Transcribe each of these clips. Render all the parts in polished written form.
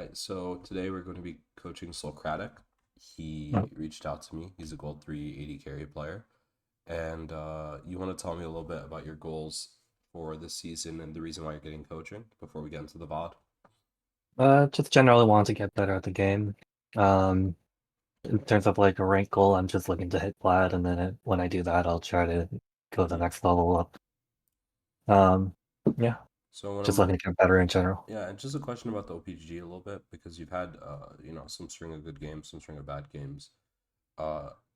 right. So today we're going to be coaching Socratic. Mm. He reached out to me. He's a Gold 3 AD carry player. And you want to tell me a little bit about your goals for this season and the reason why you're getting coaching before we get into the VOD? Just generally want to get better at the game. Um, in terms of like a rank goal, I'm just looking to hit plat, and then when I do that, I'll try to go the Hmm. next level up. Um, yeah, So when just I'm, looking to get better in general. yeah, and just a question about the OPG a little bit because you've had, some string of good games, some string of bad games.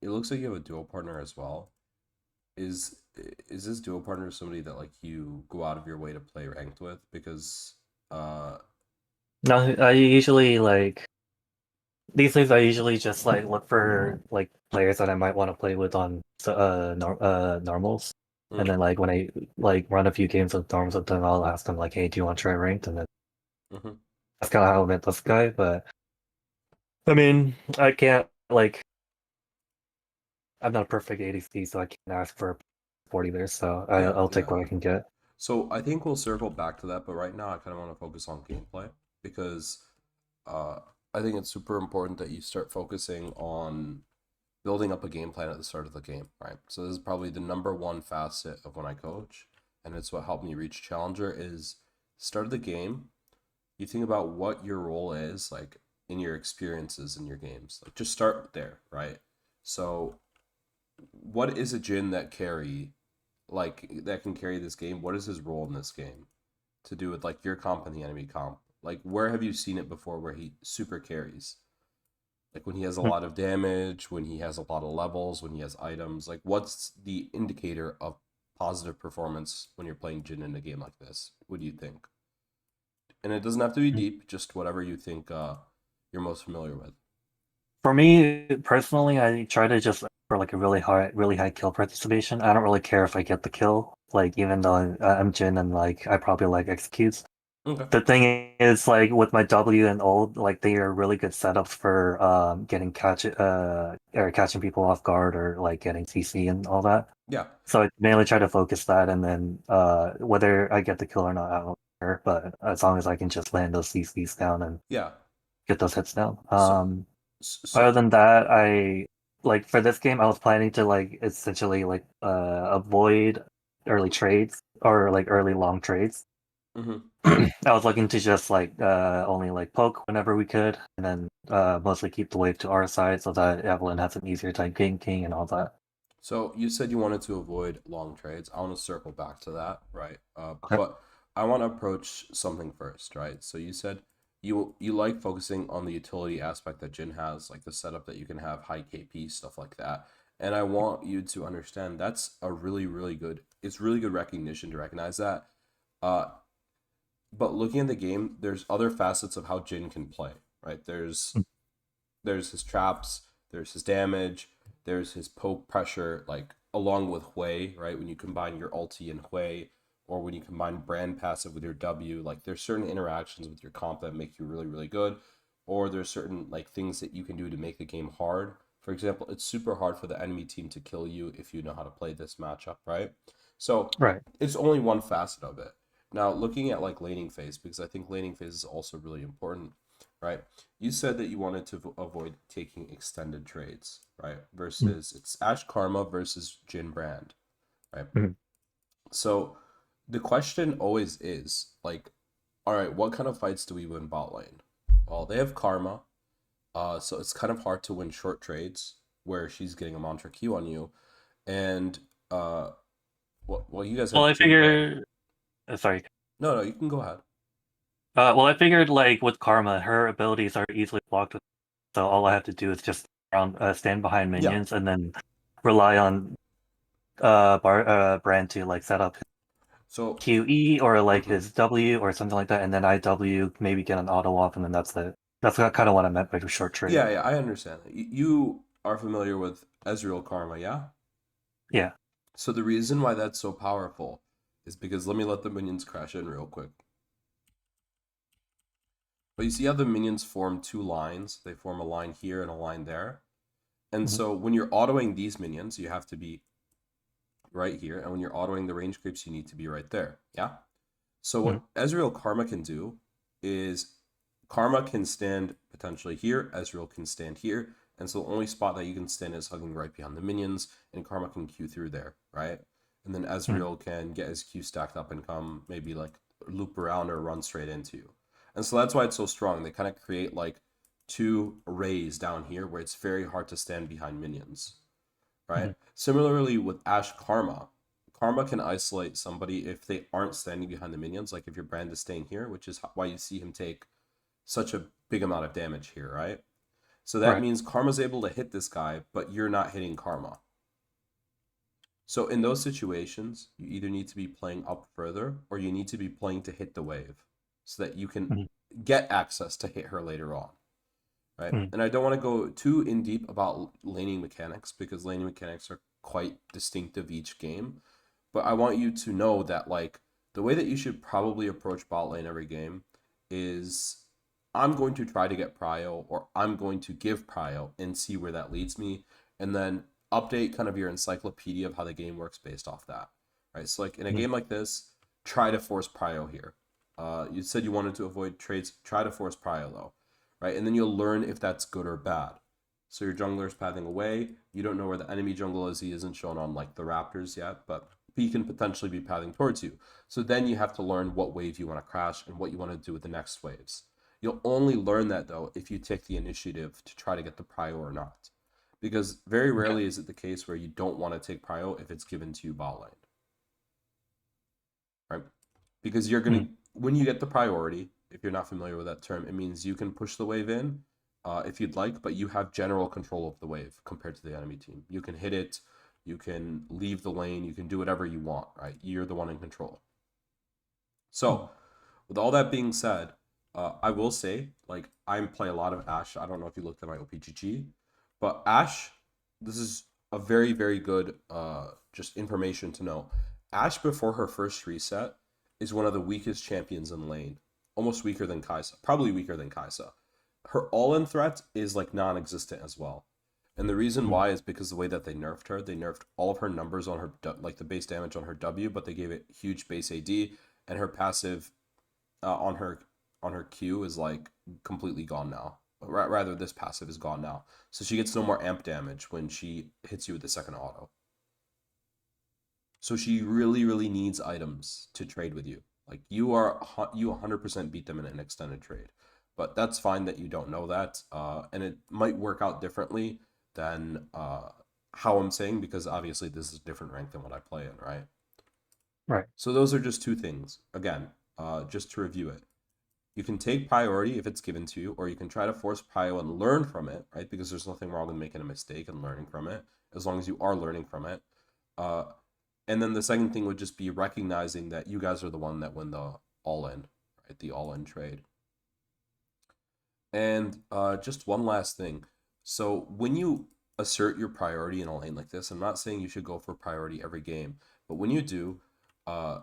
It looks like you have a duo partner as well. Is is this duo partner somebody that like you go out of your way to play ranked with? Because uh, No, I usually like these days. I usually just like look for like players that I might want to play with on normals, and mm, then like when I like run a few games of normals with them, I'll ask them like, "Hey, do you want to try ranked?" And then mhm. that's kind of how I met this guy. But I mean, I can't like I'm not a perfect ADC, so I can't ask for 40 there, so Yeah, I'll take yeah. what I can get. So I think we'll circle back to that, but right now I kind of want to focus on gameplay because uh, I think it's super important that you start focusing on building up a game plan at the start of the game, right? So this is probably the number one facet of when I coach, and it's what helped me reach Challenger is start of the game. You think about what your role is, like in your experiences in your games. Like just start there, right? So what is a Jin that carry like that can carry this game? What is his role in this game to do with like your comp and the enemy comp? Like where have you seen it before where he super carries? Like when he has a Hmm. lot of damage, when he has a lot of levels, when he has items, like what's the indicator of positive performance when you're playing Jin in a game like this? What do you think? And it doesn't have to be deep, just whatever you think you're most familiar with. For me personally, I try to just for like a really high kill participation. I don't really care if I get the kill, like even though I'm Jin and like I probably like executes. Okay. The thing is, like with my W and ult, like they are really good setups for getting or catching people off guard or like getting CC and all that. Yeah. So I mainly try to focus that, and then whether I get the kill or not, I don't care. But as long as I can just land those CCs down and Yeah. get those hits down. So Other so than that, I like for this game, I was planning to like essentially like avoid early trades or like early long trades. mhm. I was looking to just like only like poke whenever we could, and then mostly keep the wave to our side so that Evelyn has an easier time ganking and all that. So you said you wanted to avoid long trades. I want to circle back to that, right? Okay. But I want to approach something first, right? So you said you like focusing on the utility aspect that Jin has, like the setup that you can have high KP stuff like that. And I want you to understand that's a really good. It's really good recognition to recognize that. Uh, but looking at the game, there's other facets of how Jin can play, right? There's his traps, there's his damage, there's his poke pressure, like along with Hui, right? When you combine your ulti and Hui, or when you combine brand passive with your W, like there's certain interactions with your comp that make you really good, or there's certain like things that you can do to make the game hard. For example, it's super hard for the enemy team to kill you if you know how to play this matchup, right? So Right. it's only one facet of it. Now, looking at like laning phase, because I think laning phase is also really important, right? You said that you wanted to avoid taking extended trades, right? Versus it's Ash Karma versus Jin Brand, right? Mhm. So the question always is like, all right, what kind of fights do we win bot lane? Well, they have Karma, so it's kind of hard to win short trades where she's getting a mantra Q on you, and uh, well, you guys Well, have I Jin Brand. figured. Sorry. No, no, you can go ahead. Well, I figured like with Karma, her abilities are easily blocked, so all I have to do is just stand behind Yeah. minions and then rely on Brand to like set up So, QE or like mhm. his W or something like that, and then I W maybe get an auto off, and then that's it. That's kind of what I meant by the short trade. Yeah, I understand. You are familiar with Ezreal Karma, yeah? Yeah. So the reason why that's so powerful is because let me let the minions crash in real quick. But you see how the minions form two lines? They form a line here and a line there. And Mhm. so when you're autoing these minions, you have to be right here. And when you're autoing the range creeps, you need to be right there. Yeah? So Mhm. what Ezreal Karma can do is Karma can stand potentially here, Ezreal can stand here, and so the only spot that you can stand is hugging right behind the minions, and Karma can Q through there, right? And then Mm. Ezreal can get his Q stacked up and come maybe like loop around or run straight into you. And so that's why it's so strong. They kind of create like two arrays down here where it's very hard to stand behind minions, right? Mm. Similarly with Ashe Karma, Karma can isolate somebody if they aren't standing behind the minions, like if your brand is staying here, which is why you see him take such a big amount of damage here, right? So that Right. means Karma's able to hit this guy, but you're not hitting Karma. So in those situations, you either need to be playing up further or you need to be playing to hit the wave so that you can Mm. get access to hit her later on, right? Mm. And I don't want to go too in deep about laning mechanics because laning mechanics are quite distinctive each game. But I want you to know that like the way that you should probably approach bot lane every game is I'm going to try to get prio or I'm going to give prio and see where that leads me and then update kind of your encyclopedia of how the game works based off that. Right? So like in a Mm. game like this, try to force prio here. You said you wanted to avoid trades, try to force prio though. Right? And then you'll learn if that's good or bad. So your jungler's pathing away. You don't know where the enemy jungle is. He isn't shown on like the Raptors yet, but he can potentially be pathing towards you. So then you have to learn what wave you want to crash and what you want to do with the next waves. You'll only learn that though if you take the initiative to try to get the prio or not. Because very Okay. rarely is it the case where you don't want to take prio if it's given to you bot lane. Right? Because you're Mm. gonna when you get the priority, if you're not familiar with that term, it means you can push the wave in if you'd like, but you have general control of the wave compared to the enemy team. You can hit it, you can leave the lane, you can do whatever you want, right? You're the one in control. Mm. So, with all that being said, I will say, like, I play a lot of Ashe. I don't know if you looked at my OPGG, but Ashe, this is a very, very good just information to know. Ashe, before her first reset, is one of the weakest champions in lane. Almost weaker than Kai'Sa. Probably weaker than Kai'Sa. Her all-in threat is, like, non-existent as well. And the reason Mm. why is because the way that they nerfed all of her numbers on her, like, the base damage on her W, but they gave it huge base AD, and her passive on her Q is like completely gone now. Rather, this passive is gone now, so she gets no more amp damage when she hits you with the second auto. So she really, really needs items to trade with you. Like you 100% beat them in an extended trade, but that's fine that you don't know that, and it might work out differently than how I'm saying because obviously this is a different rank than what I play in, right? Right. So those are just two things. Again, just to review it. You can take priority if it's given to you, or you can try to force prio and learn from it, right? Because there's nothing wrong with making a mistake and learning from it, as long as you are learning from it. Uh, and then the second thing would just be recognizing that you guys are the one that win the all in, right? The all in trade. And just one last thing. So when you assert your priority in a lane like this, I'm not saying you should go for priority every game, but when you do, uh,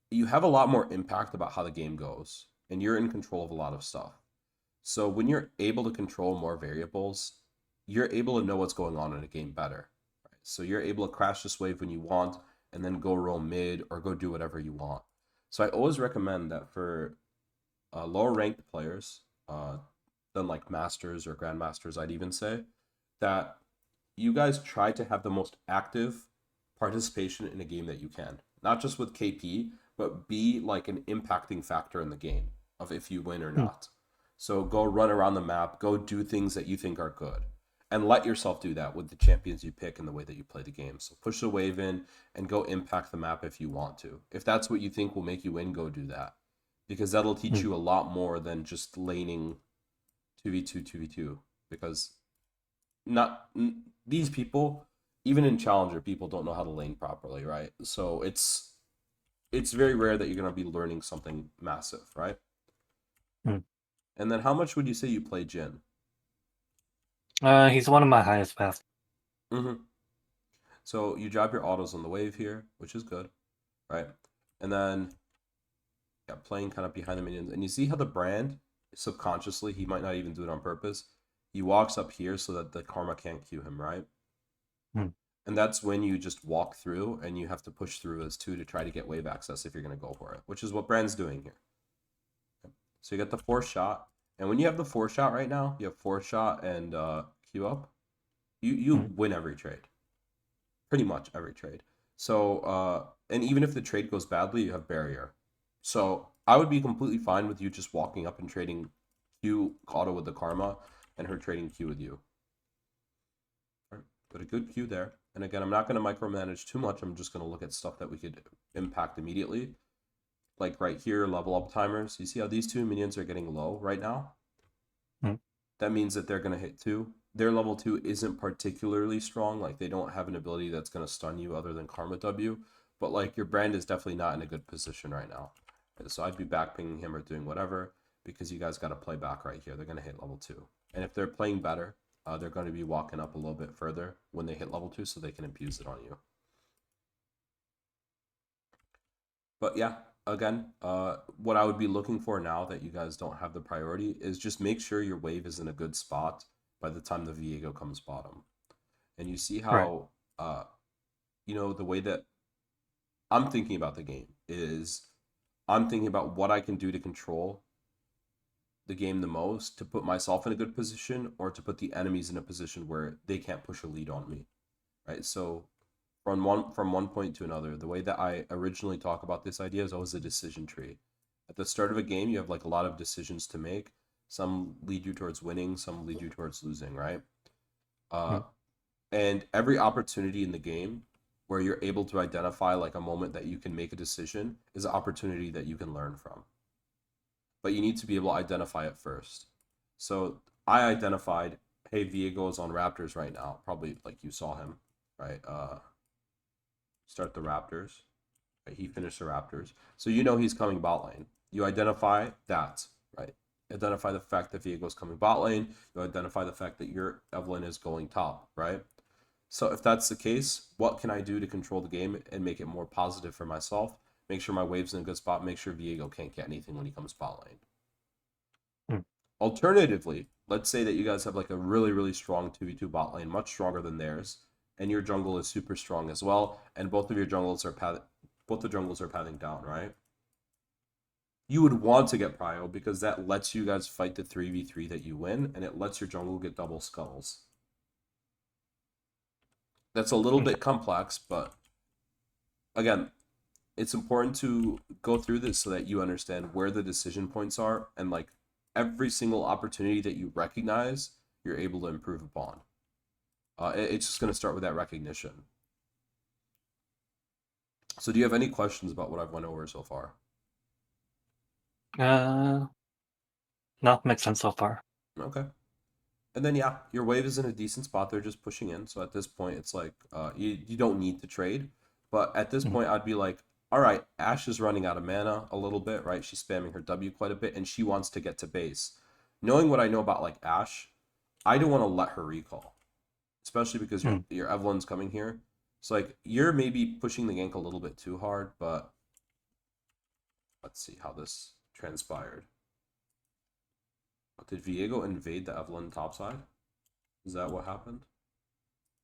you have a lot more impact about how the game goes, and you're in control of a lot of stuff. So when you're able to control more variables, you're able to know what's going on in a game better. Right? So you're able to crash this wave when you want, and then go roll mid or go do whatever you want. So I always recommend that for lower ranked players, than like masters or grandmasters, I'd even say that you guys try to have the most active participation in a game that you can. Not just with KP, but be like an impacting factor in the game of if you win or Mm. not. So go run around the map, go do things that you think are good. And let yourself do that with the champions you pick and the way that you play the game. So push the wave in and go impact the map if you want to. If that's what you think will make you win, go do that. Because that'll teach Mm. you a lot more than just laning 2v2, 2v2. Because not these people, even in challenger, people don't know how to lane properly, right? So it's very rare that you're going to be learning something massive, right? Mm. And then how much would you say you play Jin? He's one of my highest paths. Mm-hmm. So you drop your autos on the wave here, which is good, right? And then yeah, playing kind of behind the minions, and you see how the brand subconsciously, he might not even do it on purpose, he walks up here so that the karma can't queue him, right? Mm. And that's when you just walk through and you have to push through as two to try to get wave access if you're going to go for it, which is what Brand's doing here. So you got the force shot, and when you have the force shot right now, you have force shot and Q up. You Mm. win every trade, pretty much every trade. So and even if the trade goes badly, you have barrier. So I would be completely fine with you just walking up and trading Q auto with the karma, and her trading Q with you. All right, got a good Q there. And again, I'm not going to micromanage too much. I'm just going to look at stuff that we could impact immediately. Like right here, level up timers. You see how these two minions are getting low right now? Mm. That means that they're going to hit 2. Their level 2 isn't particularly strong. Like, they don't have an ability that's going to stun you other than Karma W. But, like, your brand is definitely not in a good position right now. So I'd be backpinging him or doing whatever because you guys got to play back right here. They're going to hit level 2. And if they're playing better, they're going to be walking up a little bit further when they hit level 2 so they can abuse it on you. But yeah, again, what I would be looking for now that you guys don't have the priority is just make sure your wave is in a good spot by the time the Viego comes bottom. And you see Right. how, the way that I'm thinking about the game is I'm thinking about what I can do to control the game the most to put myself in a good position or to put the enemies in a position where they can't push a lead on me, right? So from one point to another, the way that I originally talk about this idea is always a decision tree. At the start of a game, you have like a lot of decisions to make. Some lead you towards winning, some lead you towards losing, right? Uh, Mm. and every opportunity in the game where you're able to identify like a moment that you can make a decision is an opportunity that you can learn from. But you need to be able to identify it first. So I identified, hey, Viego is on Raptors right now. Probably like you saw him, right? Start the Raptors. Right? He finished the Raptors. So you know he's coming bot lane. You identify that, right? Identify the fact that Viego's coming bot lane. You identify the fact that your Evelyn is going top, right? So if that's the case, what can I do to control the game and make it more positive for myself? Make sure my wave's in a good spot. Make sure Viego can't get anything when he comes bot lane. Mm. Alternatively, let's say that you guys have like a really, really strong 2v2 bot lane, much stronger than theirs, and your jungle is super strong as well, and both of your jungles are both the jungles are pathing down, right? You would want to get prio because that lets you guys fight the 3v3 that you win, and it lets your jungle get double skulls. That's a little Okay. bit complex, but again, it's important to go through this so that you understand where the decision points are and like every single opportunity that you recognize, you're able to improve upon. It's just going to start with that recognition. So, do you have any questions about what I've went over so far? Uh, no, makes sense so far. Okay. And then yeah, your wave is in a decent spot. They're just pushing in. So at this point, it's like you don't need to trade. But at this Mm. point, I'd be like, all right, Ash is running out of mana a little bit, right? She's spamming her W quite a bit, and she wants to get to base. Knowing what I know about like Ash, I don't want to let her recall, especially because your Mm. your Evelyn's coming here. So like you're maybe pushing the gank a little bit too hard, but let's see how this transpired. Did Viego invade the Evelyn topside? Is that what happened?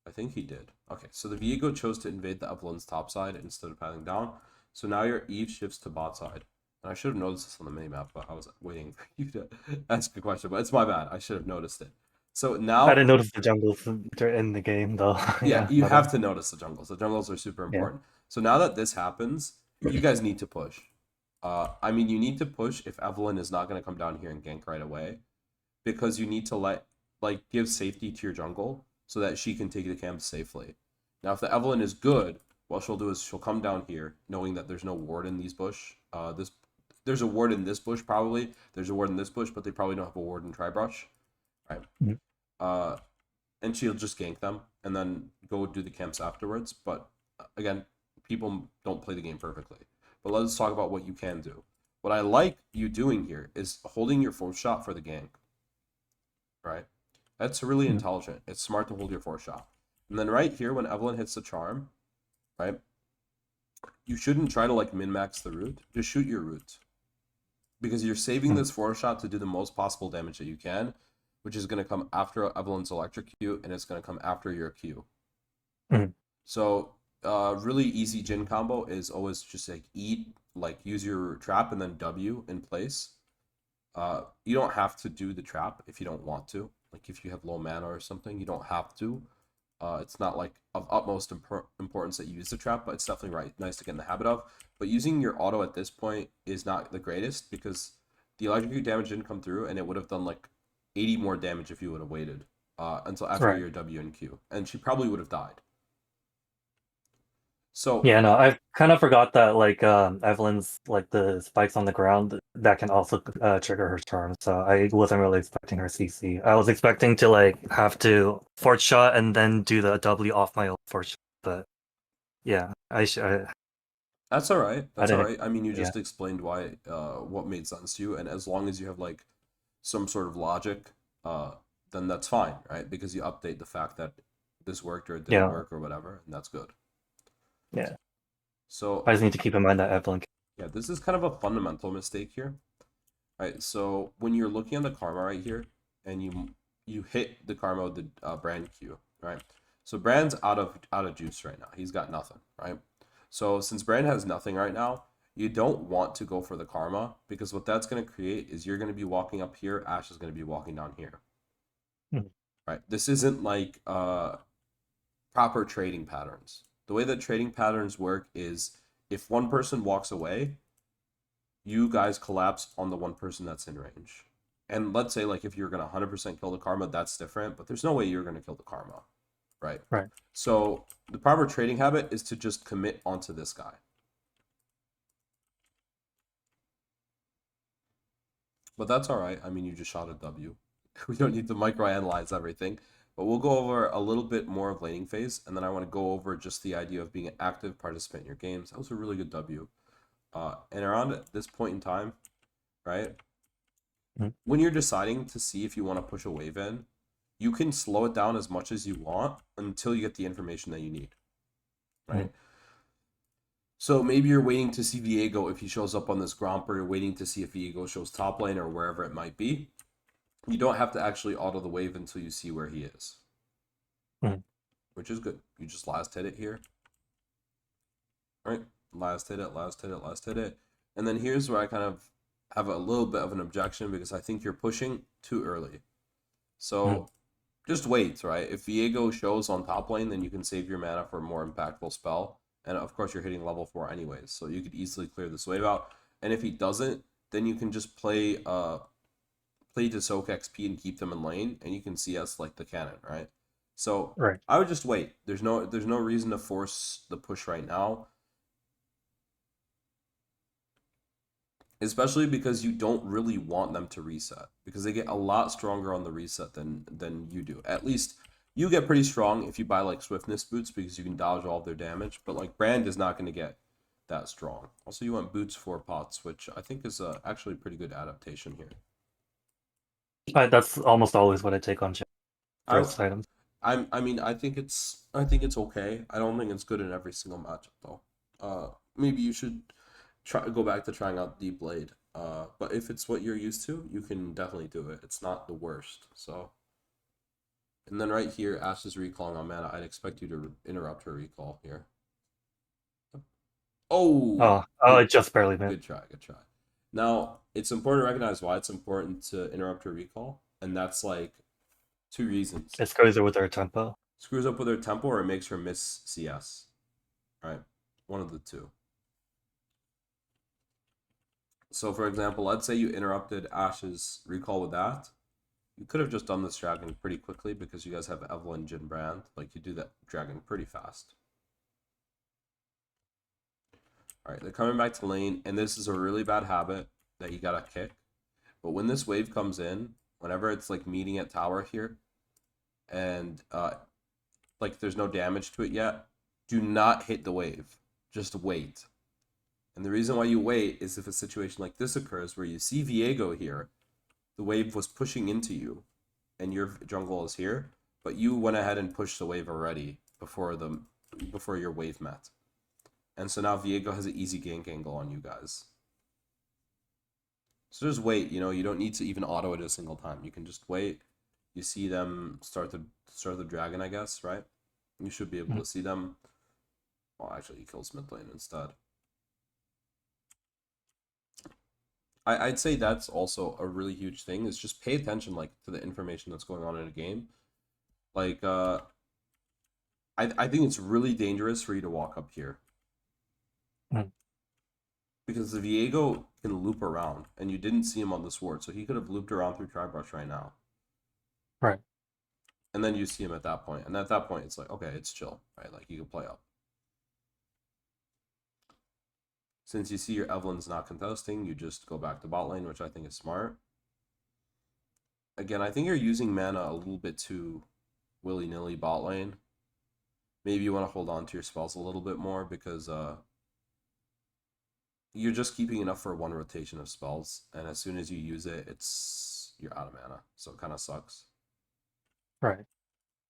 I think he did. Okay, so the Viego chose to invade the Evelyn's topside instead of pathing down. So now your Eve shifts to bot side. And I should have noticed this on the minimap, but I was waiting for you to ask a question. But it's my bad. I should have noticed it. So I now, didn't notice the jungles in the game though. yeah, Yeah, you but have to notice the jungles. The jungles are super yeah. important. So now that this happens, you guys need to push. I mean, you need to push if Evelyn is not going to come down here and gank right away, because you need to give safety to your jungle so that she can take the camp safely. Now, if the Evelyn is good, what she'll do is she'll come down here, knowing that there's no ward in these bush. There's a ward in this bush probably. There's a ward in this bush, but they probably don't have a ward in Tribrush, right? Mm. Uh, and she'll just gank them and then go do the camps afterwards. But again, people don't play the game perfectly. But let's talk about what you can do. What I like you doing here is holding your force shot for the gank, right? That's really Mm. intelligent. It's smart to hold your force shot. And then right here, when Evelyn hits the charm, right, you shouldn't try to like min max the root. Just shoot your root because you're saving Mm. this force shot to do the most possible damage that you can, which is going to come after Evelyn's electric Q and it's going to come after your Q. Mm. So, really easy Jin combo is always just like eat, like use your trap and then W in place. You don't have to do the trap if you don't want to. Like if you have low mana or something, you don't have to. It's not like of utmost importance that you use the trap, but it's definitely nice to get in the habit of. But using your auto at this point is not the greatest because the electrocute damage didn't come through, and it would have done like 80 more damage if you would have waited until after Right. your W and Q, and she probably would have died. So Yeah, no, I kind of forgot that like Evelyn's like the spikes on the ground that can also trigger her charm. So I wasn't really expecting her CC. I was expecting to like have to force shot and then do the W off my old force shot. But yeah, that's all right. I That's all didn't. right. I mean, you Yeah, just explained why, what made sense to you, and as long as you have like some sort of logic, uh, then that's fine, right? Because you update the fact that this worked or it didn't yeah, work or whatever, and that's good. yeah. I So just need to keep in mind that Evelyn. yeah, this is kind of a fundamental mistake here, right? So when you're looking at the karma right here, and you hit the karma with the brand Q, right? So Brand's out of juice right now. He's got nothing, right? So since Brand has nothing right now, you don't want to go for the karma because what that's going to create is you're going to be walking up here, Ash is going to be walking down here, Mhm. right? This isn't like proper trading patterns. The way that trading patterns work is if one person walks away, you guys collapse on the one person that's in range. And let's say like if you're gonna 100% kill the karma, that's different. But there's no way you're gonna kill the karma, right? Right. So the proper trading habit is to just commit onto this guy. But that's all right. I mean, you just shot a W. We don't need to microanalyze everything. But we'll go over a little bit more of laning phase, and then I want to go over just the idea of being an active participant in your games. That was a really good W. And around this point in time, right? Mhm. When you're deciding to see if you want to push a wave in, you can slow it down as much as you want until you get the information that you need, Mhm. right? So maybe you're waiting to see Viego if he shows up on this Gromp, or you're waiting to see if Viego shows top lane or wherever it might be. You don't have to actually auto the wave until you see where he is, Mhm. which is good. You just last hit it here, right? Last hit it, last hit it, last hit it. And then here's where I kind of have a little bit of an objection because I think you're pushing too early. Mhm. So just wait, right? If Viego shows on top lane, then you can save your mana for a more impactful spell. And of course, you're hitting level 4 anyways, so you could easily clear this wave out. And if he doesn't, then you can just play to soak XP and keep them in lane, and you can CS like the cannon, right? So Right. I would just wait. There's no reason to force the push right now, especially because you don't really want them to reset because they get a lot stronger on the reset than you do. At least you get pretty strong if you buy like swiftness boots because you can dodge all of their damage, but like Brand is not going to get that strong. Also, you want boots for pots, which I think is actually a pretty good adaptation here. That's almost always what I take on I first items. I mean I think it's okay. I don't think it's good in every single matchup though. Maybe you should try go back to trying out Deep Blade. But if it's what you're used to, you can definitely do it. It's not the worst. So, and then right here, Ash is recalling on mana. I'd expect you to interrupt her recall here. Oh, Oh, good, it just barely missed. good try, good try. Now it's important to recognize why it's important to interrupt her recall, and that's like two reasons. It screws her with her tempo. Screws up with her tempo, or it makes her miss CS. Right, one of the two. So, for example, let's say you interrupted Ash's recall with that. You could have just done this dragon pretty quickly because you guys have Evelyn, Jin, Brand. Like, you do that dragon pretty fast. Alright, they're coming back to lane, and this is a really bad habit that you gotta kick. But when this wave comes in, whenever it's like meeting at tower here, and like there's no damage to it yet, do not hit the wave. Just wait. And the reason why you wait is if a situation like this occurs where you see Viego here, the wave was pushing into you, and your jungle is here, but you went ahead and pushed the wave already before your wave met. And so now Viego has an easy gank angle on you guys. So just wait, you don't need to even auto it a single time. You can just wait. You see them start the dragon, I guess, right? You should be able Mhm. to see them. Well, actually, he kills mid lane instead. I'd say that's also a really huge thing is just pay attention like to the information that's going on in a game. Like I think it's really dangerous for you to walk up here Mm, because the Viego can loop around and you didn't see him on the sword, so he could have looped around through Tribrush right now. right. And then you see him at that point. And at that point it's like, okay, it's chill, right? Like you can play up. Since you see your Evelyn's not contesting, you just go back to bot lane, which I think is smart. Again, I think you're using mana a little bit too willy-nilly bot lane. Maybe you want to hold on to your spells a little bit more because you're just keeping enough for one rotation of spells, and as soon as you use it, you're out of mana. So it kind of sucks. Right.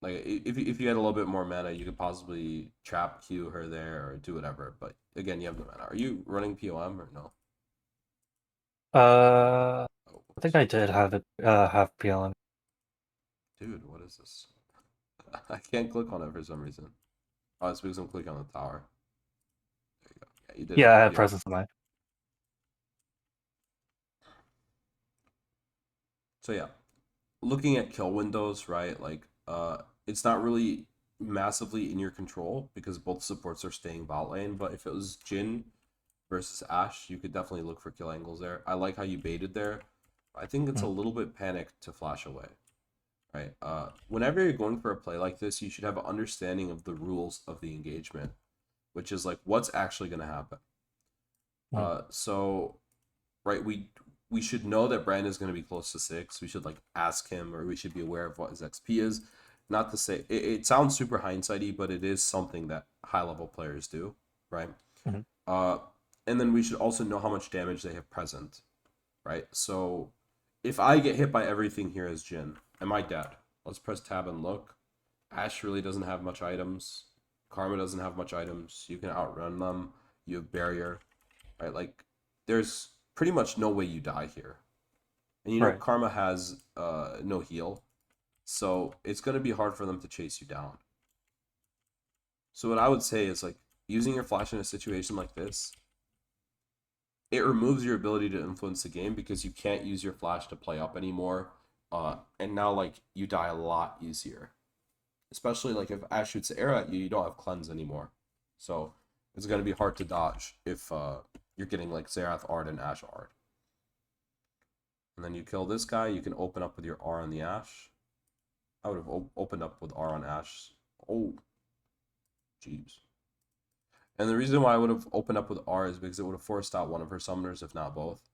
Like if you had a little bit more mana, you could possibly trap Q her there or do whatever. But again, you have no mana. Are you running POM or no? Oh, I think I did have it have PLN. dude, what is this? I can't click on it for some reason. Oh, it's because I'm clicking on the tower. There you go. Yeah, you did Yeah, have I had POM. presence in mind. So yeah, looking at kill windows, right? Like, it's not really massively in your control because both supports are staying bot lane. But if it was Jin versus Ashe, you could definitely look for kill angles there. I like how you baited there. I think it's a Mm, little bit panicked to flash away, right? Whenever you're going for a play like this, you should have an understanding of the rules of the engagement, which is like what's actually going to happen. mm, So right, we should know that Brand is going to be close to 6. We should like ask him, or we should be aware of what his XP is. Not to say it sounds super hindsighty, but it is something that high level players do, right? mm, Uh, and then we should also know how much damage they have present, right? So if I get hit by everything here as Jin, am I dead? Let's press tab and look. Ashe really doesn't have much items. Karma doesn't have much items. You can outrun them. You have barrier, right? Like there's pretty much no way you die here. And you know right. Karma has no heal, so it's gonna be hard for them to chase you down. So what I would say is like using your flash in a situation like this, it removes your ability to influence the game because you can't use your flash to play up anymore. And now like you die a lot easier. Especially like if Ash shoots the arrow at you, you don't have cleanse anymore. So it's gonna be hard to dodge if you're getting like Xerath Ard and Ash Ard. And then you kill this guy, you can open up with your R on the Ash. I would have opened up with R on Ash. Oh, jeez. And the reason why I would have opened up with R is because it would have forced out one of her summoners, if not both.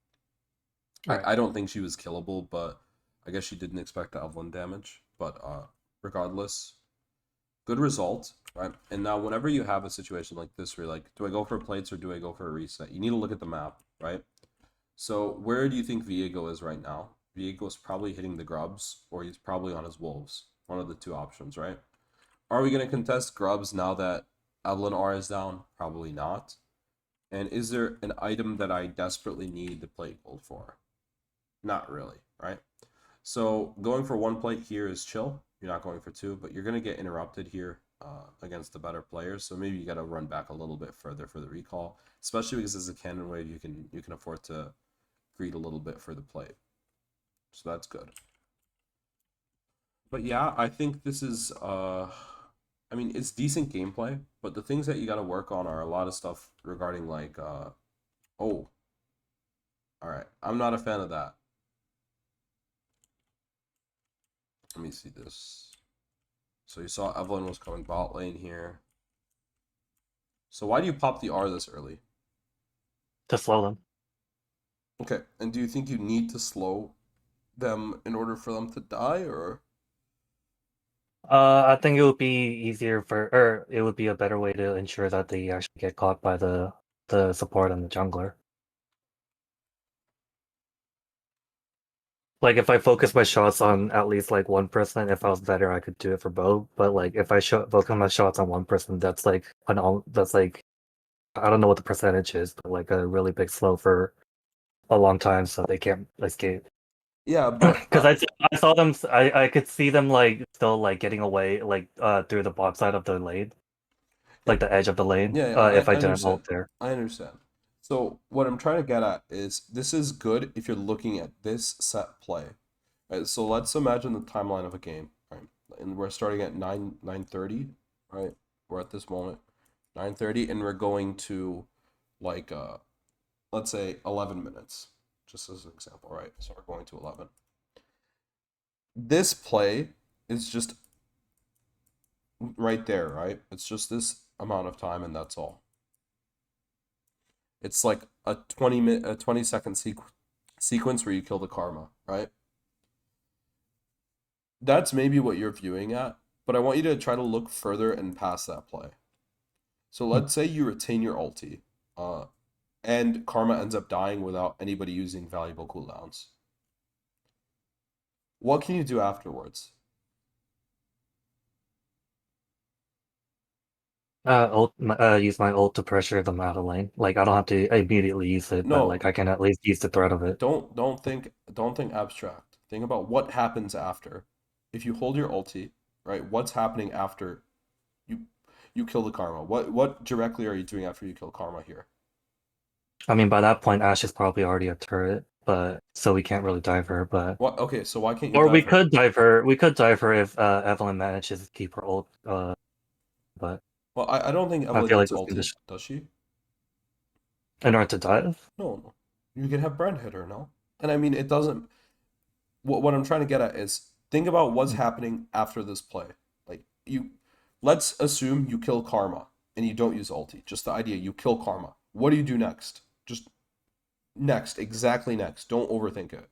Right. I don't think she was killable, but I guess she didn't expect the Evelyn damage. But regardless, good result, right? And now whenever you have a situation like this where you're like, do I go for plates or do I go for a reset? You need to look at the map, right? So where do you think Viego is right now? Viego is probably hitting the grubs, or he's probably on his wolves. One of the two options, right? Are we going to contest grubs now that Evelyn R is down? Probably not. And is there an item that I desperately need to play gold for? Not really, right? So going for one plate here is chill. You're not going for two, but you're going to get interrupted here against the better players. So maybe you got to run back a little bit further for the recall, especially because as a cannon wave, you can afford to greed a little bit for the plate. So that's good. But yeah, I think this is I mean, it's decent gameplay, but the things that you got to work on are a lot of stuff regarding like oh, all right. I'm not a fan of that. Let me see this. So you saw Evelyn was coming bot lane here. So why do you pop the R this early? To slow them. Okay, and do you think you need to slow them in order for them to die, or I think it would be easier or it would be a better way to ensure that they actually get caught by the support and the jungler. Like if I focus my shots on at least like one person, if I was better, I could do it for both. But like if I focus my shots on one person, that's like that's like I don't know what the percentage is, but like a really big slow for a long time, so they can't escape. yeah, but Because I saw them, I could see them like still like getting away like through the bot side of the lane, yeah, like the edge of the lane. yeah, If I I didn't understand. ult there. I understand. So what I'm trying to get at is this is good if you're looking at this set play. Right? So let's imagine the timeline of a game, right? And we're starting at 9:30, right? We're at this moment, 9:30, and we're going to like let's say 11 minutes, just as an example, right? So we're going to 11. This play is just right there, right? It's just this amount of time and that's all. It's like a 20-second sequence where you kill the karma, right? That's maybe what you're viewing at, but I want you to try to look further and past that play. So Hmm. let's say you retain your ulti, and karma ends up dying without anybody using valuable cooldowns. What can you do afterwards? Use my ult to pressure them out of lane. Like I don't have to immediately use it, but like No, I can at least use the threat of it. don't think abstract. Think about what happens after. If you hold your ulti, right? What's happening after you you kill the karma? What directly are you doing after you kill karma here? I mean, by that point, Ashe is probably already a turret, but so we can't really dive her. But What? Okay, so why can't you or we dive her? could dive her. We could dive her if Evelyn manages to keep her ult. But Well, I don't think I Evelyn feel like needs this ulti, condition does she? in order to dive. No, no. You can have Brand hit her, no? And I mean, it doesn't. What I'm trying to get at is think about what's Mm. happening after this play. Like let's assume you kill Karma and you don't use ulti. Just the idea, you kill Karma. What do you do next? Just next, exactly next. Don't overthink it.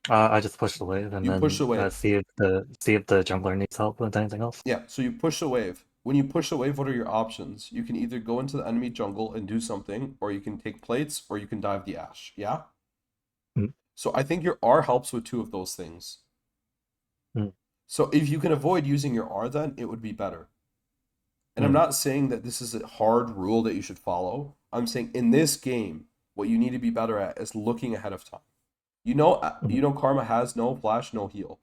I just push the wave and You push then the wave. see if the jungler needs help with anything else. Yeah, so you push the wave. When you push the wave, what are your options? You can either go into the enemy jungle and do something, or you can take plates, or you can dive the Ashe. Yeah? Mm. So I think your R helps with two of those things. Mm. So if you can avoid using your R, then it would be better. And I'm Mm. not saying that this is a hard rule that you should follow. I'm saying in this game, what you need to be better at is looking ahead of time. Mm. Karma has no flash, no heal.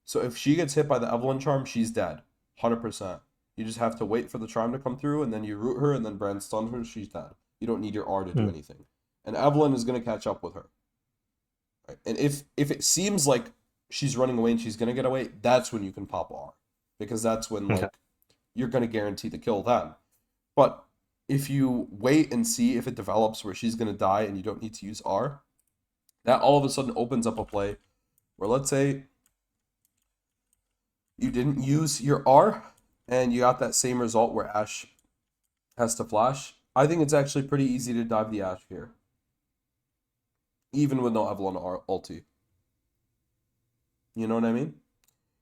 So if she gets hit by the Evelyn charm, she's dead, 100%. You just have to wait for the charm to come through, and then you root her, and then Brand stuns her. She's dead. You don't need your R to do Mm. anything, and Evelyn is gonna catch up with her. Right? And if it seems like she's running away and she's gonna get away, that's when you can pop R, because that's when Okay. like you're gonna guarantee the kill then. But if you wait and see if it develops where she's gonna die and you don't need to use R, that all of a sudden opens up a play where let's say you didn't use your R and you got that same result where Ashe has to flash. I think it's actually pretty easy to dive the Ashe here, even with no Evelyn R ulti. You know what I mean?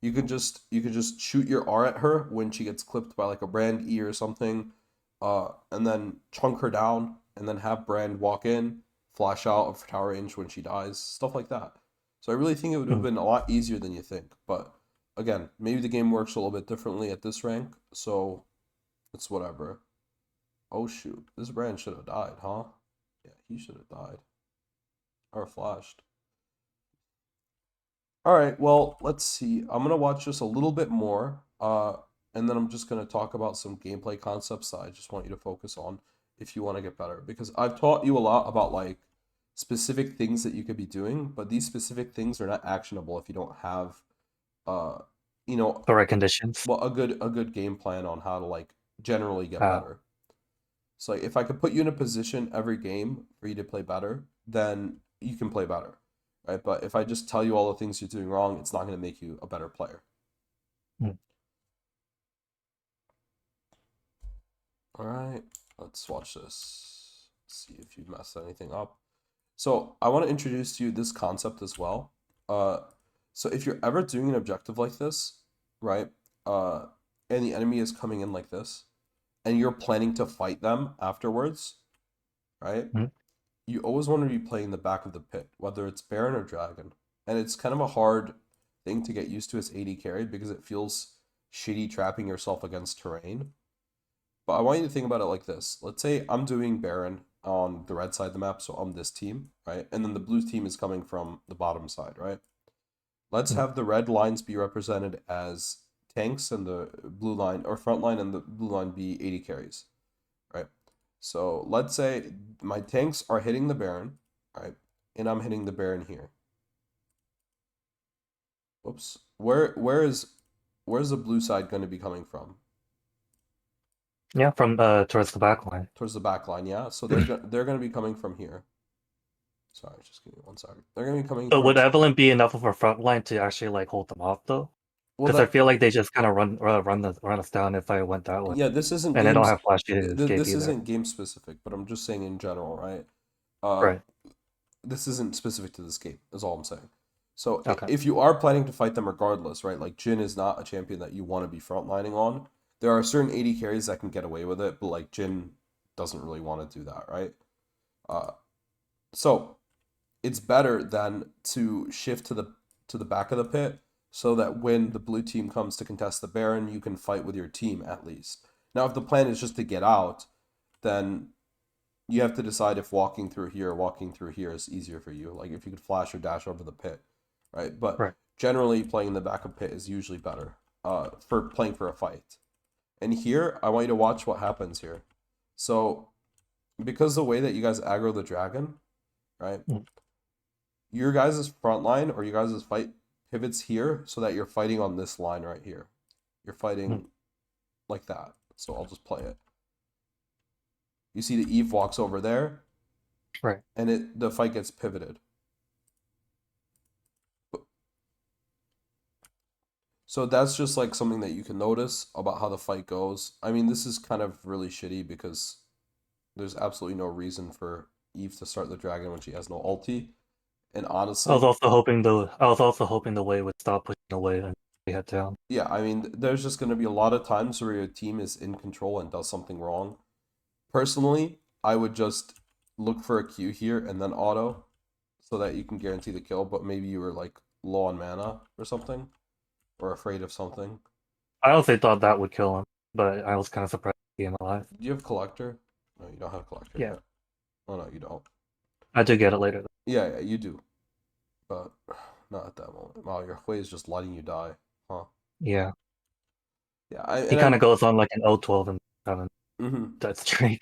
You could just shoot your R at her when she gets clipped by like a Brand E or something, and then chunk her down, and then have Brand walk in, flash out of tower range when she dies, stuff like that. So I really think it would have Mm. been a lot easier than you think. But again, maybe the game works a little bit differently at this rank, so it's whatever. Oh shoot, this Brand should have died, huh? Yeah, he should have died or flashed. All right, well, let's see. I'm gonna watch just a little bit more, and then I'm just gonna talk about some gameplay concepts that I just want you to focus on if you want to get better. Because I've taught you a lot about like specific things that you could be doing, but these specific things are not actionable if you don't have, uh, you know, The right conditions. well, a good game plan on how to like generally get Uh, better. So like, if I could put you in a position every game for you to play better, then you can play better, right? But if I just tell you all the things you're doing wrong, it's not going to make you a better player. mm. All right, let's watch this. See if you've messed anything up. So I want to introduce to you this concept as well. Uh, so if you're ever doing an objective like this, right? Uh, and the enemy is coming in like this, and you're planning to fight them afterwards, right? Mm. You always want to be playing the back of the pit, whether it's Baron or Dragon. And it's kind of a hard thing to get used to as AD carry because it feels shitty trapping yourself against terrain. But I want you to think about it like this. Let's say I'm doing Baron on the red side of the map, so I'm this team, right? And then the blue team is coming from the bottom side, right? Let's Mm. have the red lines be represented as tanks and the blue line, or front line and the blue line be AD carries, right? So let's say my tanks are hitting the Baron, right? And I'm hitting the Baron here. Whoops. Where's the blue side going to be coming from? Yeah, from towards the back line. Towards the back line, yeah. So they're going to be coming from here. Sorry, just give me one second. They're going to be coming But would towards. Evelyn be enough of a front line to actually like hold them off though? Well, Because I that feel like they just kind of run us down if I went that way, yeah. This isn't and I don't games. have flash to escape This either. isn't game specific, but I'm just saying in general, right? Uh, Right. this isn't specific to this game. Is all I'm saying. So Okay. if you are planning to fight them regardless, right? Like Jin is not a champion that you want to be frontlining on. There are certain AD carries that can get away with it, but like Jin doesn't really want to do that, right? Uh, so it's better than to shift to the back of the pit so that when the blue team comes to contest the Baron, you can fight with your team at least. Now, if the plan is just to get out, then you have to decide if walking through here or walking through here is easier for you. Like if you could flash or dash over the pit, right? But Right. generally, playing in the back of pit is usually better for playing for a fight. And here, I want you to watch what happens here. So, because the way that you guys aggro the dragon, right? Mm, Your guys' front line or your guys' fight pivots here so that you're fighting on this line right here. You're mm. fighting like that. So I'll just play it. You see the Eve walks over there, Right. and the fight gets pivoted. So that's just like something that you can notice about how the fight goes. I mean, this is kind of really shitty because there's absolutely no reason for Eve to start the dragon when she has no ulti. And honestly, I was also hoping the way would stop pushing away and we head down. yeah, I mean, there's just going to be a lot of times where your team is in control and does something wrong. Personally, I would just look for a Q here and then auto so that you can guarantee the kill, but maybe you were like low on mana or something or afraid of something. I honestly thought that would kill him, but I was kind of surprised to see him alive. Do you have collector? No, you don't have collector Yeah, yet. Oh no, you don't. I do get it later. Yeah, yeah, you do, but not at that moment. Wow, your Hui is just letting you die, huh? Yeah, Yeah, he and kind I'm. of goes on like an 0-12 and 7 Mhm. dead streak.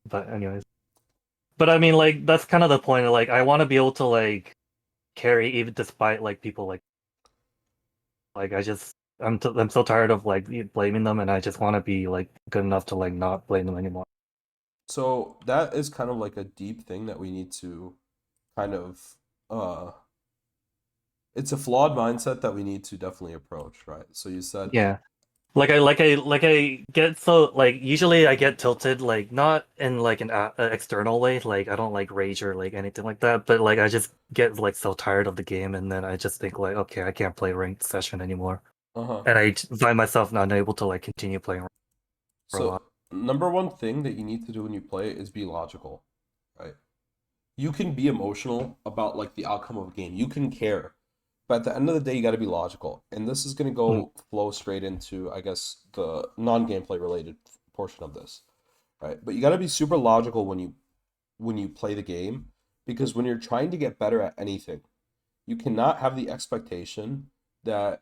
But anyways, but I mean, like that's kind of the point. Like, I want to be able to like carry even despite like people like I'm so tired of like blaming them, and I just want to be like good enough to like not blame them anymore. So that is kind of like a deep thing that we need to kind of uh it's a flawed mindset that we need to definitely approach, right? So you said, Yeah. Like I get so like usually I get tilted like not in like an external way, like I don't like rage or like anything like that, but like I just get like so tired of the game, and then I just think like, okay, I can't play ranked session anymore, uh-huh. and find myself not able to like continue playing for a while. So number one thing that you need to do when you play is be logical, right? You can be emotional about like the outcome of a game. You can care. But at the end of the day, you got to be logical. And this is going to Mm, go flow straight into, I guess, the non-gameplay related portion of this, right? But you got to be super logical when you play the game because when you're trying to get better at anything, you cannot have the expectation that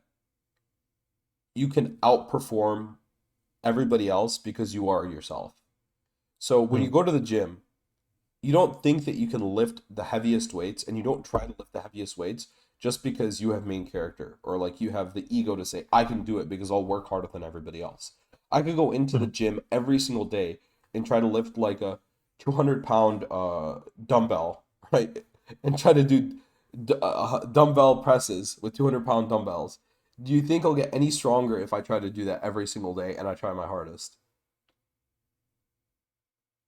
you can outperform everybody else because you are yourself. So when you mm, go to the gym, you don't think that you can lift the heaviest weights and you don't try to lift the heaviest weights just because you have main character or like you have the ego to say I can do it because I'll work harder than everybody else. I could go into the mm. gym every single day and try to lift like a 200-pound dumbbell, right? And try to do dumbbell presses with 200-pound dumbbells. Do you think I'll get any stronger if I try to do that every single day and I try my hardest?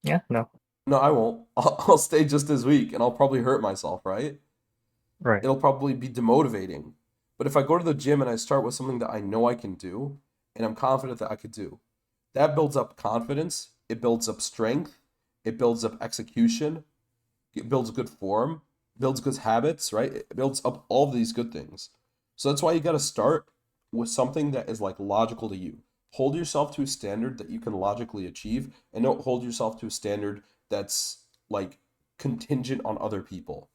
Yeah, no, No, I won't. I'll stay just as weak and I'll probably hurt myself, right? right. It'll probably be demotivating. But if I go to the gym and I start with something that I know I can do and I'm confident that I could do, that builds up confidence, it builds up strength, it builds up execution, it builds good form, builds good habits, right? It builds up all of these good things. So that's why you got to start with something that is like logical to you. Hold yourself to a standard that you can logically achieve and don't hold yourself to a standard that's like contingent on other people,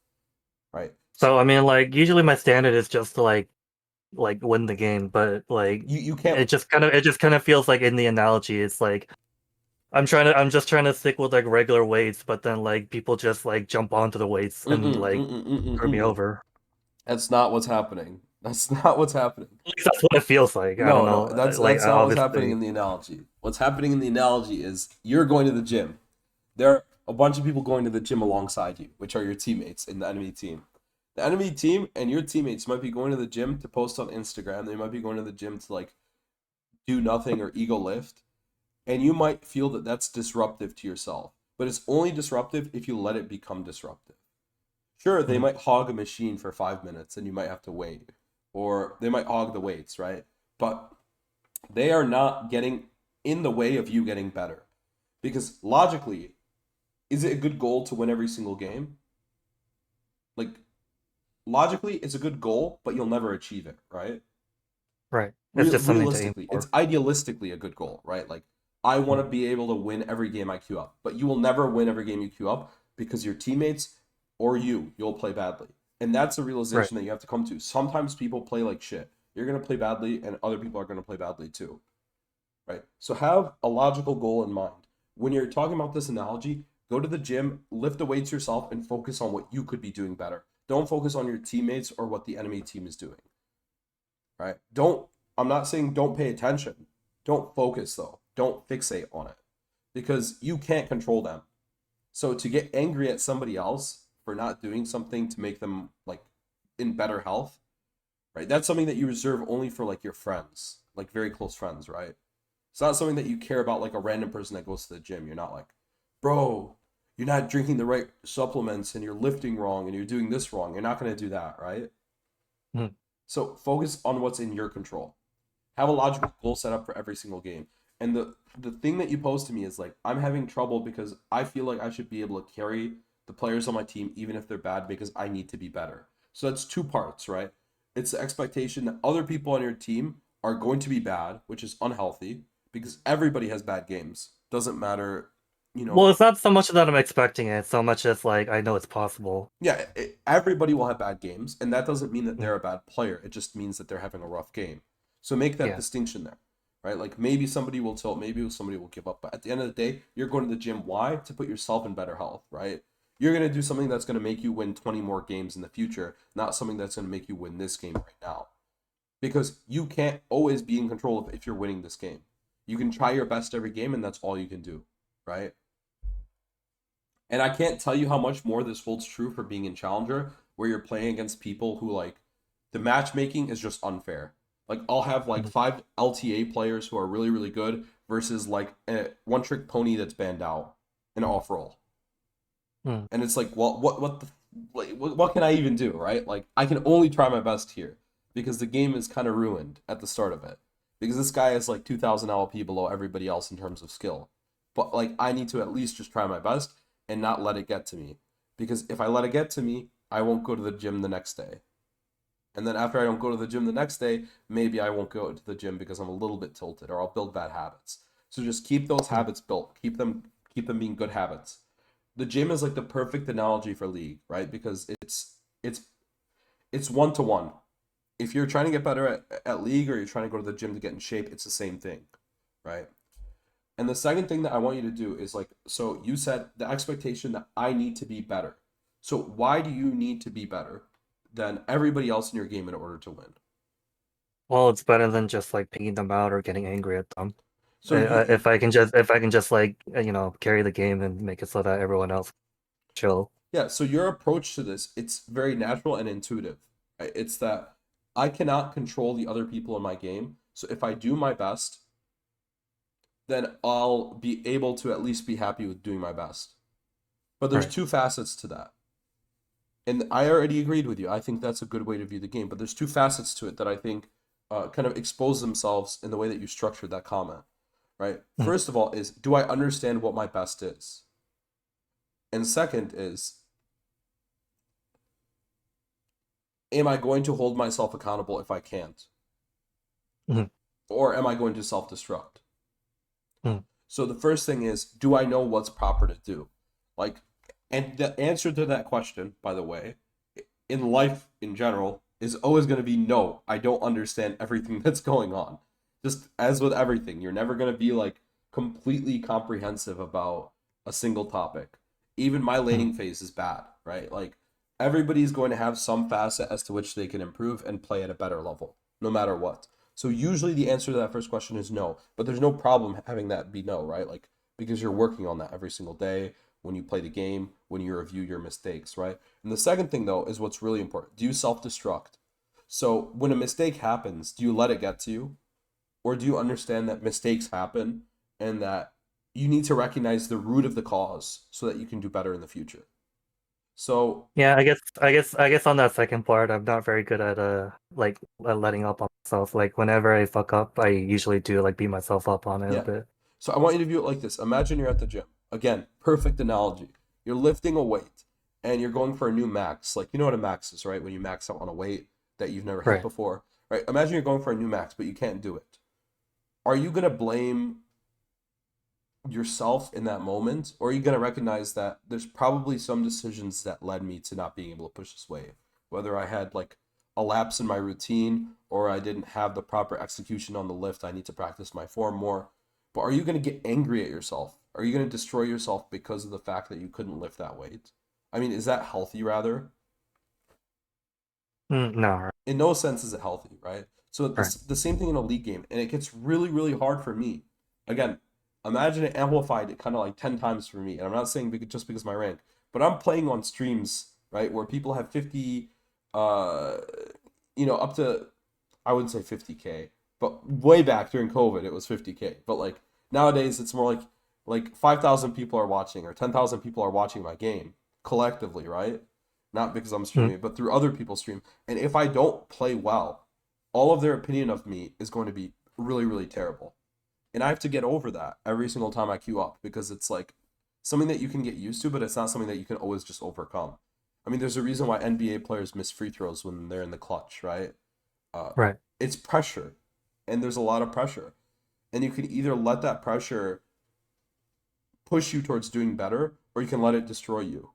right? So So I mean, like usually my standard is just to like win the game, but like you can't it just kind of feels like in the analogy, it's like I'm just trying to stick with like regular weights, but then like people just like jump onto the weights and Mm-mm, like mm-mm, mm-mm, screw me mm-mm. over. That's not what's happening. That's not what's happening. At least that's what it feels like. I don't No, no, know. Like that's not what's happening obviously, in the analogy. What's happening in the analogy is you're going to the gym. There are a bunch of people going to the gym alongside you, which are your teammates in the enemy team. The enemy team and your teammates might be going to the gym to post on Instagram. They might be going to the gym to like do nothing or ego lift, and you might feel that that's disruptive to yourself. But it's only disruptive if you let it become disruptive. Sure, they Mhm. might hog a machine for 5 minutes and you might have to wait, or they might hog the weights, right? But they are not getting in the way of you getting better. Because logically, is it a good goal to win every single game? Like, logically, it's a good goal, but you'll never achieve it, right? right. It's just something to aim Realistically, it's for. idealistically a good goal, right? Like, I want Mhm. to be able to win every game I queue up, but you will never win every game you queue up because your teammates or you'll play badly. And that's a Right. realization that you have to come to. Sometimes people play like shit. You're going to play badly, and other people are going to play badly too, right? So have a logical goal in mind. When you're talking about this analogy, go to the gym, lift the weights yourself, and focus on what you could be doing better. Don't focus on your teammates or what the enemy team is doing, right? I'm not saying don't pay attention. Don't focus though. Don't fixate on it because you can't control them. So to get angry at somebody else for not doing something to make them like in better health, right? That's something that you reserve only for like your friends, like very close friends, right? It's not something that you care about like a random person that goes to the gym. You're not like, bro, you're not drinking the right supplements and you're lifting wrong and you're doing this wrong. You're not going to do that, right? Mhm. So focus on what's in your control. Have a logical goal set up for every single game. And the thing that you posed to me is like I'm having trouble because I feel like I should be able to carry the players on my team even if they're bad because I need to be better. So that's two parts, right? It's the expectation that other people on your team are going to be bad, which is unhealthy because everybody has bad games. Doesn't matter, you Well, know. it's not so much that I'm expecting it, so much as like I know it's possible. Yeah, everybody will have bad games, and that doesn't mean that Mhm. they're a bad player. It just means that they're having a rough game. So make that Yeah. distinction there, right? Like maybe somebody will tilt, maybe somebody will give up, but at the end of the day, you're going to the gym. Why? To put yourself in better health, right? You're going to do something that's going to make you win 20 more games in the future, not something that's going to make you win this game right now. Because you can't always be in control of if you're winning this game. You can try your best every game, and that's all you can do, right? And I can't tell you how much more this holds true for being in Challenger, where you're playing against people who like the matchmaking is just unfair. Like I'll have like Mhm. 5 LTA players who are really really good versus like a one trick pony that's banned out in off roll, Mhm. and it's like, well, what the like what can I even do, right? Like I can only try my best here because the game is kind of ruined at the start of it because this guy is like 2,000 LP below everybody else in terms of skill, but like I need to at least just try my best and not let it get to me because if I let it get to me, I won't go to the gym the next day. And then after I don't go to the gym the next day, maybe I won't go to the gym because I'm a little bit tilted or I'll build bad habits. So just keep those Mhm. habits built. Keep them being good habits. The gym is like the perfect analogy for league, right? Because it's it's one to one. If you're trying to get better at league or you're trying to go to the gym to get in shape, it's the same thing, right? And the second thing that I want you to do is like, so you said the expectation that I need to be better. So why do you need to be better than everybody else in your game in order to win? Well, it's better than just like picking them out or getting angry at them. So you If I can just like carry the game and make it so that everyone else chill. yeah, so your approach to this, it's very natural and intuitive. Right? It's that I cannot control the other people in my game. So if I do my best, then I'll be able to at least be happy with doing my best. But there's Right. two facets to that. And I already agreed with you. I think that's a good way to view the game. But there's two facets to it that I think kind of expose themselves in the way that you structured that comment. Right. Mhm. First of all, is do I understand what my best is? And second is, am I going to hold myself accountable if I can't? Mhm. Or am I going to self destruct? Mhm. So the first thing is, do I know what's proper to do? Like, and the answer to that question, by the way, in life in general, is always going to be no. I don't understand everything that's going on. Just as with everything, you're never going to be like completely comprehensive about a single topic. Even my Mhm. laning phase is bad, right? Like everybody's going to have some facet as to which they can improve and play at a better level, no matter what. So usually the answer to that first question is no, but there's no problem having that be no, right? Like because you're working on that every single day when you play the game, when you review your mistakes, right? And the second thing though is what's really important. Do you self-destruct? So when a mistake happens, do you let it get to you? Or do you understand that mistakes happen and that you need to recognize the root of the cause so that you can do better in the future? So, Yeah, I guess on that second part, I'm not very good at like letting up on myself. Like whenever I fuck up, I usually do like beat myself up on it a yeah. bit. So I want you to view it like this. Imagine you're at the gym. Again, perfect analogy. You're lifting a weight and you're going for a new max. Like, you know what a max is, right? When you max out on a weight that you've never hit Right. before, right? Imagine you're going for a new max, but you can't do it. Are you going to blame yourself in that moment, or are you going to recognize that there's probably some decisions that led me to not being able to push this wave? Whether I had like a lapse in my routine or I didn't have the proper execution on the lift, I need to practice my form more. But are you going to get angry at yourself? Are you going to destroy yourself because of the fact that you couldn't lift that weight? I mean, is that healthy rather? No, right. In no sense is it healthy, right? So Right. the same thing in a league game, and it gets really, really hard for me. Again, imagine it amplified it kind of like 10 times for me. And I'm not saying just because of my rank, but I'm playing on streams, right, where people have 50, uh, up to, I wouldn't say 50K, but way back during COVID, it was 50K. But like nowadays, it's more like 5,000 people are watching or 10,000 people are watching my game collectively, right? Not because I'm Mhm. streaming, but through other people's stream. And if I don't play well, all of their opinion of me is going to be really, really terrible. And I have to get over that every single time I queue up because it's like something that you can get used to, but it's not something that you can always just overcome. I mean, there's a reason why NBA players miss free throws when they're in the clutch, right? Uh, Right. it's pressure, and there's a lot of pressure. And you can either let that pressure push you towards doing better, or you can let it destroy you.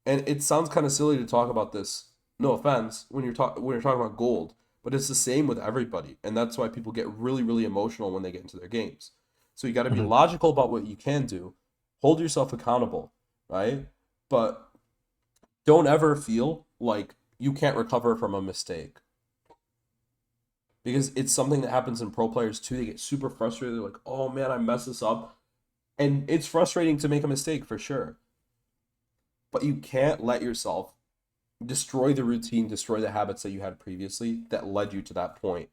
And it sounds kind of silly to talk about this. No offense, when you're talking about gold, but it's the same with everybody, and that's why people get really really emotional when they get into their games. So you got to be Mhm. logical about what you can do, hold yourself accountable, right? But don't ever feel like you can't recover from a mistake because it's something that happens in pro players too. They get super frustrated. They're like, "Oh man, I messed this up," and it's frustrating to make a mistake for sure. But you can't let yourself destroy the routine, destroy the habits that you had previously that led you to that point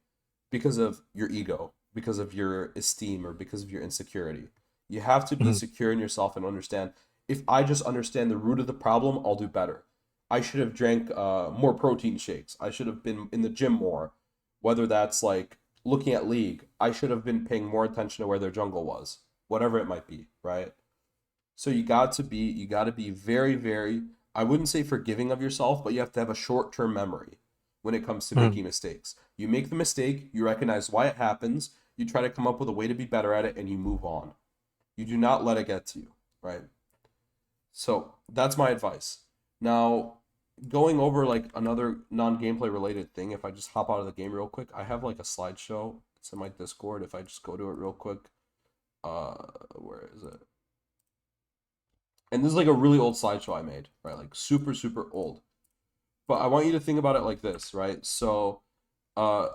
because of your ego, because of your esteem, or because of your insecurity. You have to be Mhm. secure in yourself and understand if I just understand the root of the problem, I'll do better. I should have drank more protein shakes. I should have been in the gym more. Whether that's like looking at league, I should have been paying more attention to where their jungle was, whatever it might be, right? So you got to be very, very, I wouldn't say forgiving of yourself, but you have to have a short-term memory when it comes to Mhm. making mistakes. You make the mistake, you recognize why it happens, you try to come up with a way to be better at it, and you move on. You do not let it get to you, right? So that's my advice. Now, going over like another non-gameplay related thing, if I just hop out of the game real quick, I have like a slideshow. It's in my Discord. If I just go to it real quick, uh, where is it? And this is like a really old slideshow I made, right? Like super, super old. But I want you to think about it like this, right? So, uh,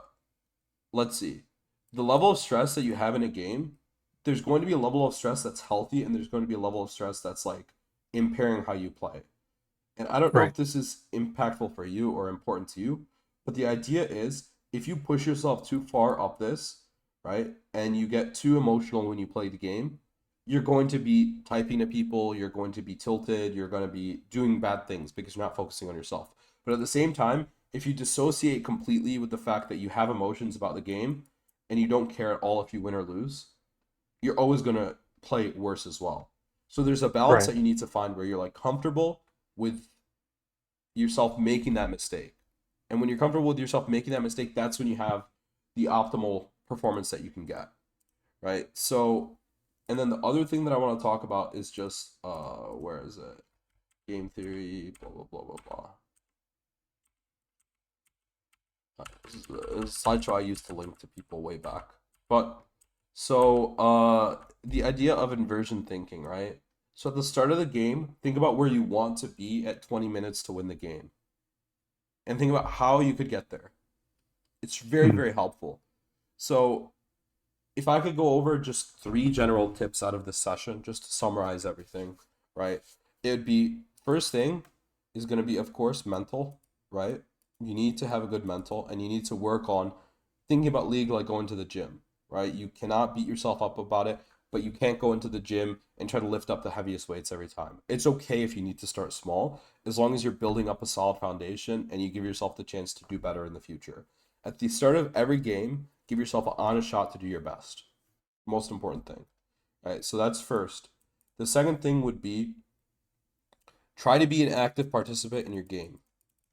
let's see. The level of stress that you have in a game, there's going to be a level of stress that's healthy, and there's going to be a level of stress that's like impairing how you play. And I don't know Right. if this is impactful for you or important to you, but the idea is if you push yourself too far up this, right, and you get too emotional when you play the game, you're going to be typing to people, you're going to be tilted, you're going to be doing bad things because you're not focusing on yourself. But at the same time, if you dissociate completely with the fact that you have emotions about the game and you don't care at all if you win or lose, you're always going to play worse as well. So there's a balance Right. that you need to find where you're like comfortable with yourself making that mistake. And when you're comfortable with yourself making that mistake, that's when you have the optimal performance that you can get, right? So, and then the other thing that I want to talk about is just where is it? Game theory, blah blah blah blah blah. This is a slideshow I used to link to people way back. But So, the idea of inversion thinking, right? So at the start of the game, think about where you want to be at 20 minutes to win the game, and think about how you could get there. It's very, Mhm. very helpful. So, if I could go over just three general tips out of this session, just to summarize everything, right? It would be first thing is going to be, of course, mental, right? You need to have a good mental and you need to work on thinking about league like going to the gym, right? You cannot beat yourself up about it, but you can't go into the gym and try to lift up the heaviest weights every time. It's okay if you need to start small, as long as you're building up a solid foundation and you give yourself the chance to do better in the future. At the start of every game, give yourself an honest shot to do your best. Most important thing. All right, so that's first. The second thing would be try to be an active participant in your game.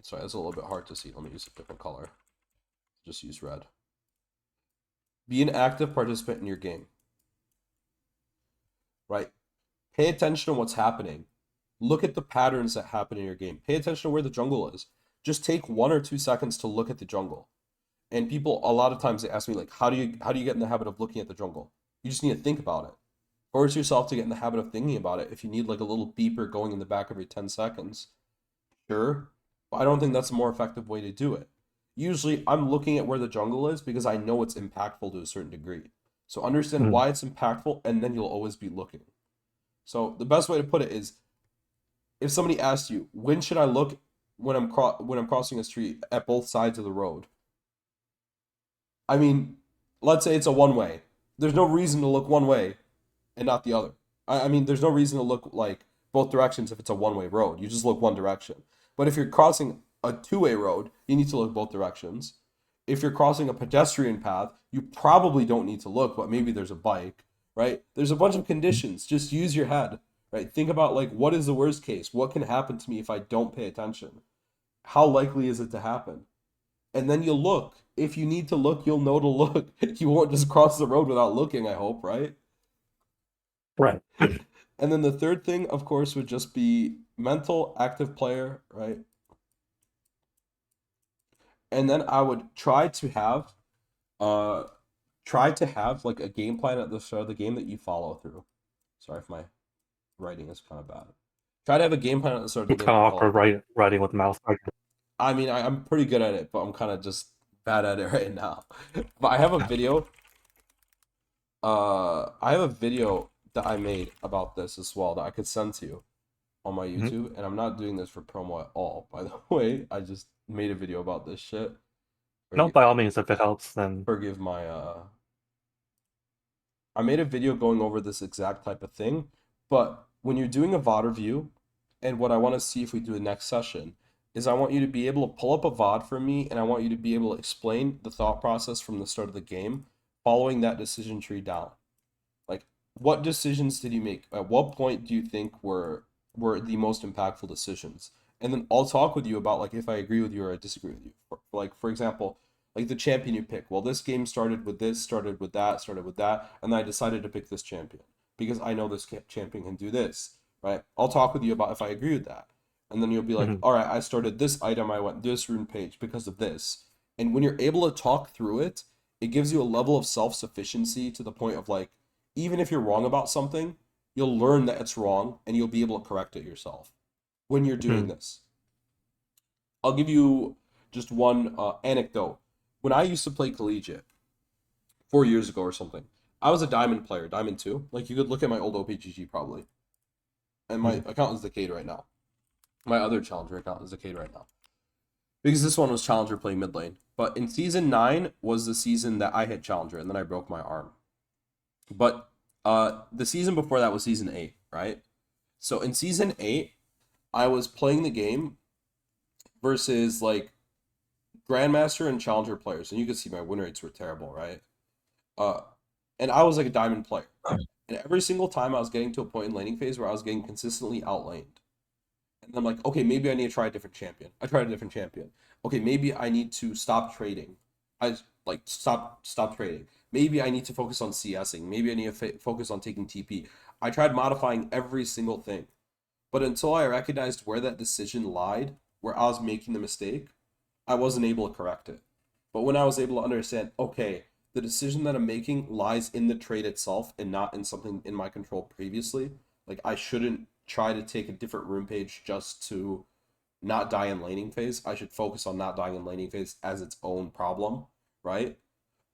Sorry, that's a little bit hard to see. Let me use a different color. Just use red. Be an active participant in your game, right? Pay attention to what's happening. Look at the patterns that happen in your game. Pay attention to where the jungle is. Just take 1 or 2 seconds to look at the jungle. And people a lot of times they ask me like, how do you get in the habit of looking at the jungle? You just need to think about it. Force yourself to get in the habit of thinking about it. If you need like a little beeper going in the back every 10 seconds, sure. But I don't think that's a more effective way to do it. Usually, I'm looking at where the jungle is because I know it's impactful to a certain degree. So understand Mhm. why it's impactful, and then you'll always be looking. So the best way to put it is, if somebody asks you, when should I look when I'm crossing a street at both sides of the road? I mean, let's say it's a one way. There's no reason to look one way and not the other. I mean, there's no reason to look like both directions if it's a one way road. You just look one direction. But if you're crossing a two-way road, you need to look both directions. If you're crossing a pedestrian path, you probably don't need to look, but maybe there's a bike, right? There's a bunch of conditions. Just use your head, right? Think about like what is the worst case? What can happen to me if I don't pay attention? How likely is it to happen? And then you'll look. If you need to look, you'll know to look. You won't just cross the road without looking, I hope, right? Right. And then the third thing, of course, would just be mental, active player, right? And then I would uh try to have like a game plan at the start of the game that you follow through. Sorry if my writing is kind of bad. Try to have a game plan at the start of the It's game kind that of you follow awkward through. writing with mouse. Like, I mean, I'm pretty good at it, but I'm kind of just bad at it right now. But I have a video. I have a video that I made about this as well that I could send to you on my mhm. YouTube, and I'm not doing this for promo at all, by the way. I just made a video about this shit. No, Forgive, by all means, if it helps, then forgive my I made a video going over this exact type of thing, but when you're doing a VOD review, and what I want to see if we do the next session is I want you to be able to pull up a VOD for me, and I want you to be able to explain the thought process from the start of the game, following that decision tree down. Like, what decisions did you make? At what point do you think were the most impactful decisions? And then I'll talk with you about like if I agree with you or I disagree with you. Like for example, like the champion you pick. Well, this game started with this, started with that, and then I decided to pick this champion because I know this champion can do this, right? I'll talk with you about if I agree with that. And then you'll be like, mhm. all right, I started this item, I went this rune page because of this. And when you're able to talk through it, it gives you a level of self-sufficiency to the point of like even if you're wrong about something, you'll learn that it's wrong and you'll be able to correct it yourself when you're doing Mhm. this. I'll give you just one anecdote. When I used to play collegiate 4 years ago or something, I was a diamond player, diamond two. Like you could look at my old OPGG probably, and my Mhm. account is decayed right now. My other challenger account is decayed right now because this one was challenger playing mid lane. But in season 9 was the season that I hit challenger and then I broke my arm. But the season before that was season 8, right? So in season 8, I was playing the game versus like grandmaster and challenger players, and you could see my win rates were terrible, right? Uh, and I was like a diamond player, and every single time I was getting to a point in laning phase where I was getting consistently outlaned, and I'm like, okay, maybe I need to try a different champion. I tried a different champion. Okay, maybe I need to stop trading. I like stop trading. Maybe I need to focus on CSing. Maybe I need to focus on taking TP. I tried modifying every single thing. But until I recognized where that decision lied, where I was making the mistake, I wasn't able to correct it. But when I was able to understand, okay, the decision that I'm making lies in the trade itself and not in something in my control previously. Like I shouldn't try to take a different room page just to not die in laning phase. I should focus on not dying in laning phase as its own problem, right?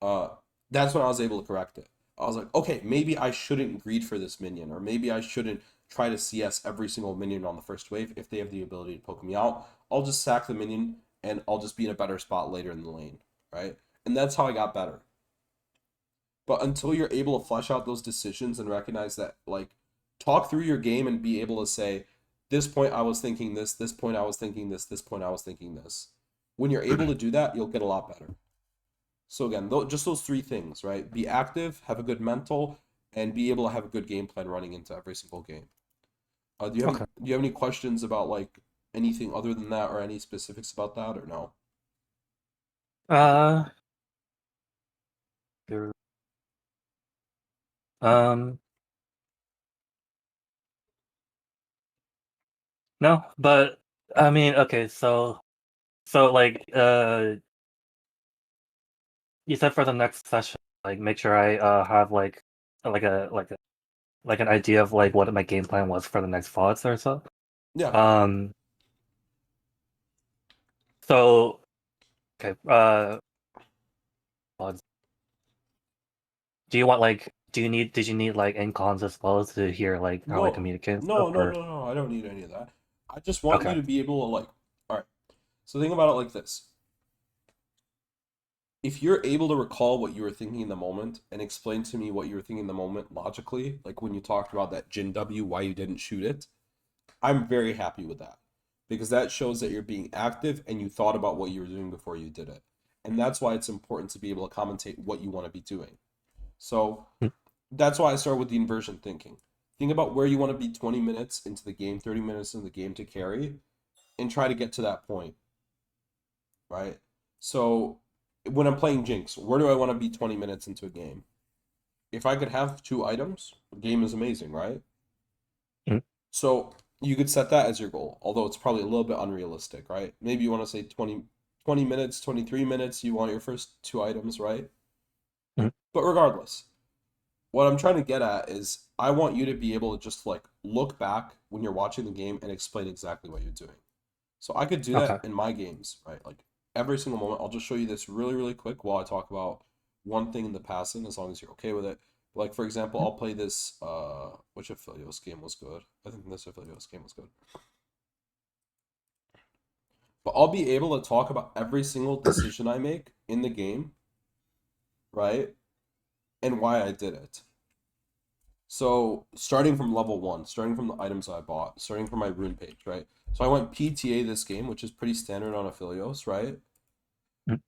uh that's when I was able to correct it. I was like, okay, maybe I shouldn't greed for this minion, or maybe I shouldn't try to CS every single minion on the first wave if they have the ability to poke me out. I'll just sack the minion and I'll just be in a better spot later in the lane, right? And that's how I got better. But until you're able to flesh out those decisions and recognize that, like, talk through your game and be able to say, this point I was thinking this point I was thinking this point I was thinking this. When you're able to do that, you'll get a lot better. So again, just those three things, right? Be active, have a good mental, and be able to have a good game plan running into every single game. Okay. Do you have any questions about like anything other than that, or any specifics about that, or no? Uh, there- um, no, but I mean, okay, so like, you said for the next session, like, make sure I have like a like a like an idea of like what my game plan was for the next VODs or so. Yeah. Um, so okay, VODs. Did you need like in cons as well to hear like how I No, communicate and stuff, no, no, or no, no. I don't need any of that. I just want you okay. to be able to like, all right. So think about it like this. If you're able to recall what you were thinking in the moment and explain to me what you were thinking in the moment logically, like when you talked about that Jin W, why you didn't shoot it, I'm very happy with that because that shows that you're being active and you thought about what you were doing before you did it. And that's why it's important to be able to commentate what you want to be doing. So Mm, that's why I start with the inversion thinking. Think about where you want to be 20 minutes into the game, 30 minutes into the game to carry, and try to get to that point, right? So when I'm playing Jinx, where do I want to be 20 minutes into a game? If I could have two items, the game is amazing, right? mm, So you could set that as your goal, although it's probably a little bit unrealistic, right? Maybe you want to say 20 minutes, 23 minutes, you want your first two items, right? mm, But regardless, what I'm trying to get at is I want you to be able to just like look back when you're watching the game and explain exactly what you're doing. So I could do okay. that in my games, right? Like every single moment. I'll just show you this really, really quick while I talk about one thing in the passing, as long as you're okay with it. Like for example, Mm, I'll play this which Aphelios game was good? I think this Aphelios game was good. But I'll be able to talk about every single decision I make in the game, right? And why I did it. So starting from level one, starting from the items I bought, starting from my rune page, right? So I went PTA this game, which is pretty standard on Aphelios, right? mm,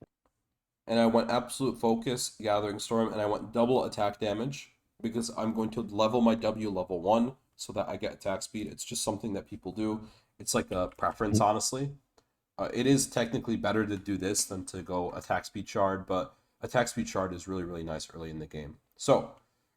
And I went absolute focus, gathering storm, and I went double attack damage because I'm going to level my W level one so that I get attack speed. It's just something that people do. It's like a preference, mm, honestly. It is technically better to do this than to go attack speed shard, but attack speed shard is really, really nice early in the game. So,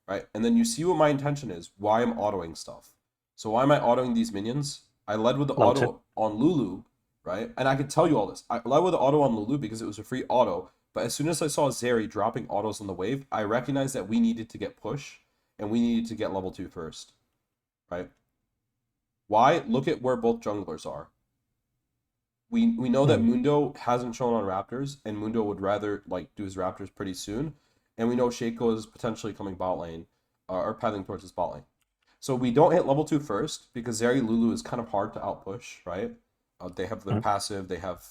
right, and then you see what my intention is, why I'm autoing stuff. So why am I autoing these minions? I led with the level two. auto on Lulu, right? And I can tell you all this. I led with the auto on Lulu because it was a free auto, but as soon as I saw Zeri dropping autos on the wave, I recognized that we needed to get push and we needed to get level 2 first, right? Why? Look at where both junglers are. We know that Mm, Mundo hasn't shown on Raptors, and Mundo would rather like do his Raptors pretty soon. And we know Shaco is potentially coming bot lane, or pathing towards his bot lane. So we don't hit level 2 first because Zeri Lulu is kind of hard to outpush, right? They have their mm, passive, they have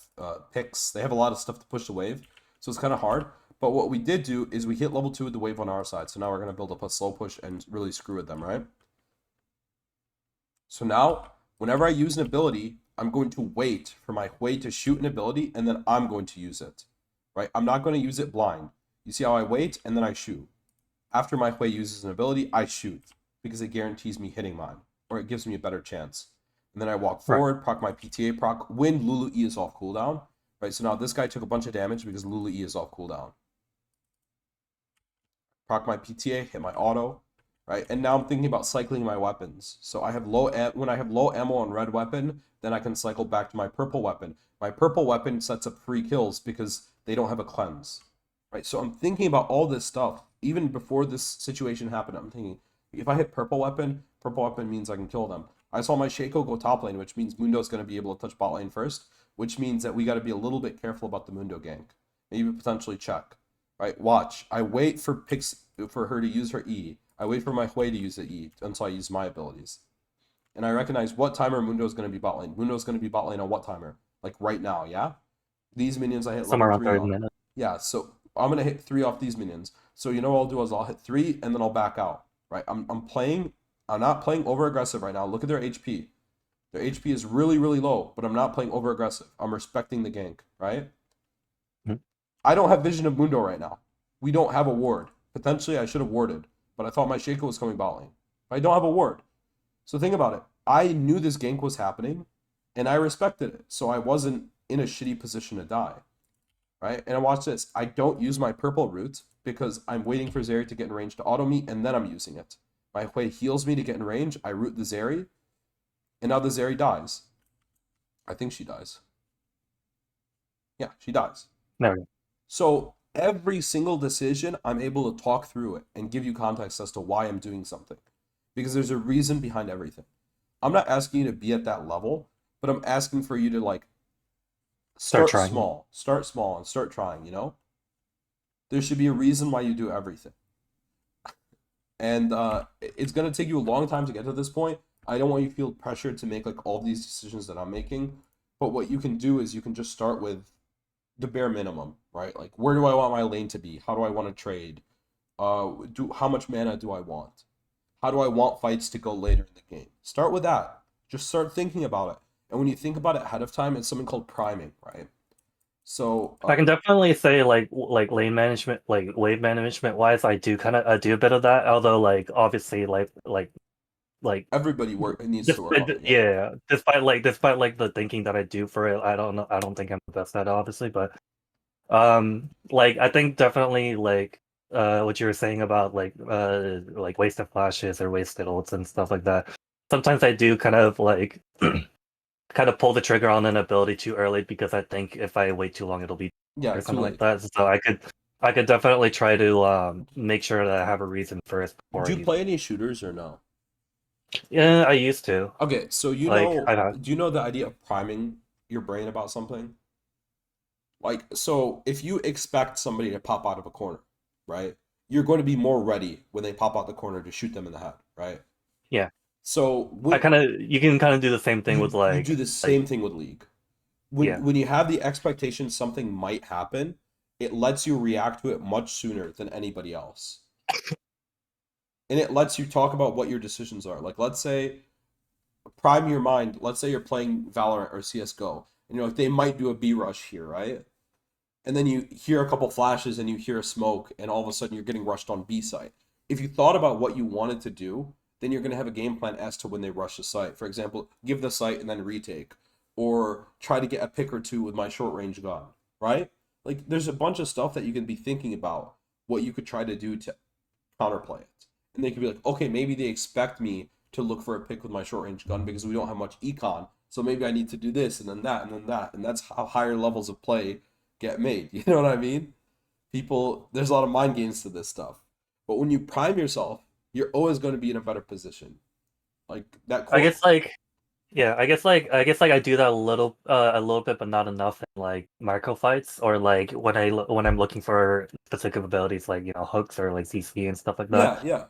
picks, they have a lot of stuff to push the wave, so it's kind of hard. But what we did do is we hit level 2 with the wave on our side, so now we're gonna build up a slow push and really screw with them, right? So now, whenever I use an ability, I'm going to wait for my Hui to shoot an ability, and then I'm going to use it, right? I'm not going to use it blind. You see how I wait, and then I shoot. After my Hui uses an ability, I shoot, because it guarantees me hitting mine, or it gives me a better chance. And then I walk right. forward, proc my PTA proc, when Lulu E is off cooldown, right? So now this guy took a bunch of damage because Lulu E is off cooldown. Proc my PTA, hit my auto, right? And now I'm thinking about cycling my weapons. So I have when I have low ammo on red weapon, then I can cycle back to my purple weapon. My purple weapon sets up free kills because they don't have a cleanse, right? So I'm thinking about all this stuff. Even before this situation happened, I'm thinking, if I hit purple weapon means I can kill them. I saw my Shaco go top lane, which means Mundo's going to be able to touch bot lane first, which means that we got to be a little bit careful about the Mundo gank. Maybe potentially check. Right? Watch. I wait for for her to use her E. I wait for my Hui to use the E until I use my abilities. And I recognize what timer Mundo's going to be bot lane. Mundo's going to be bot lane on what timer? Like right now, yeah? These minions I hit somewhere level around 3 30 on. minutes. Yeah, so I'm going to hit 3 off these minions. So you know what I'll do is I'll hit 3 and then I'll back out. Right? I'm not playing over aggressive right now. Look at their HP. Their HP is really, really low, but I'm not playing over aggressive. I'm respecting the gank, right? Mhm. I don't have vision of Mundo right now. We don't have a ward. Potentially I should have warded, but I thought my Shaco was coming bot lane. I don't have a ward. So think about it. I knew this gank was happening, and I respected it. So I wasn't in a shitty position to die. Right? And watch this. I don't use my purple root because I'm waiting for Zeri to get in range to auto me, and then I'm using it. My Hui heals me to get in range. I root the Zeri, and now the Zeri dies. I think she dies. Yeah, she dies. There we go. So every single decision, I'm able to talk through it and give you context as to why I'm doing something. Because there's a reason behind everything. I'm not asking you to be at that level, but I'm asking for you to like Start trying. start small and start trying, you know? There should be a reason why you do everything. And it's going to take you a long time to get to this point. I don't want you to feel pressured to make like all these decisions that I'm making, but what you can do is you can just start with the bare minimum, right? Like where do I want my lane to be? How do I want to trade? How much mana do I want? How do I want fights to go later in the game? Start with that. Just start thinking about it. And when you think about it ahead of time, it's something called priming, right? So, I can definitely say like lane management, like wave management wise, I do kind of do a bit of that. Although like obviously like everybody needs to work despite on it, yeah. yeah, despite like the thinking that I do for it, I don't know. I don't think I'm the best at it, obviously, but like I think definitely like what you were saying about like wasted flashes or wasted ults and stuff like that. Sometimes I do kind of like kind of pull the trigger on an ability too early because I think if I wait too long it'll be Yeah, or too something like late. that. So I could definitely try to make sure that I have a reason first before Do I you use play it. any shooters or no? Yeah, I used to. Okay, so Like I do you know the idea of priming your brain about something? Like, so if you expect somebody to pop out of a corner, right? You're going to be more ready when they pop out the corner to shoot them in the head, right? yeah. So I when kind of you can kind of do the same thing with you do the like same thing with League. yeah. When you have the expectation something might happen, it lets you react to it much sooner than anybody else. And it lets you talk about what your decisions are. Like let's say prime your mind. Let's say you're playing Valorant or CS:GO, and you're like they might do a B rush here, right? And then you hear a couple flashes and you hear a smoke, and all of a sudden you're getting rushed on B site. If you thought about what you wanted to do, then you're going to have a game plan as to when they rush the site. For example, give the site and then retake, or try to get a pick or two with my short range gun, right? Like there's a bunch of stuff that you can be thinking about what you could try to do to counterplay it. And they could be like, okay, maybe they expect me to look for a pick with my short range gun because we don't have much econ. So maybe I need to do this and then that and then that. And that's how higher levels of play get made. You know what I mean? People, there's a lot of mind games to this stuff. But when you prime yourself, you're always going to be in a better position. Like that I quote. guess like yeah, I guess like I do that a little bit, but not enough in like micro fights or like when I'm looking for specific abilities like hooks or like CC and stuff like that, Yeah, yeah.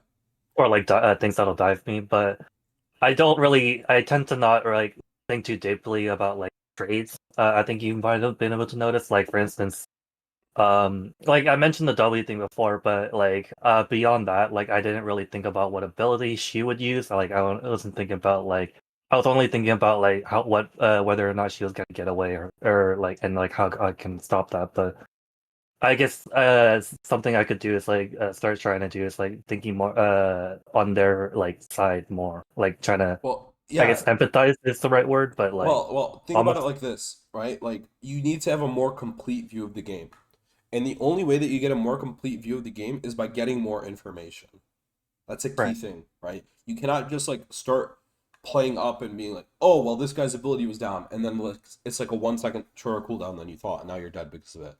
or like things that'll dive me. But I don't really. I tend to not like think too deeply about like trades. I think you might have been able to notice, like for instance, like I mentioned the W thing before, but like beyond that, like I didn't really think about what ability she would use. Like wasn't thinking about like I was only thinking about like how what whether or not she was gonna get away or like and like how I can stop that. But I guess something I could do is like start trying to do is like thinking more on their like side more, like trying to Well, I guess yeah. empathize is the right word, but like Well, think about it almost like this, right? Like you need to have a more complete view of the game. And the only way that you get a more complete view of the game is by getting more information. That's a key right. thing, right? You cannot just like start playing up and being like, oh, well, this guy's ability was down, and then like it's like a 1 second shorter cooldown than you thought, and now you're dead because of it,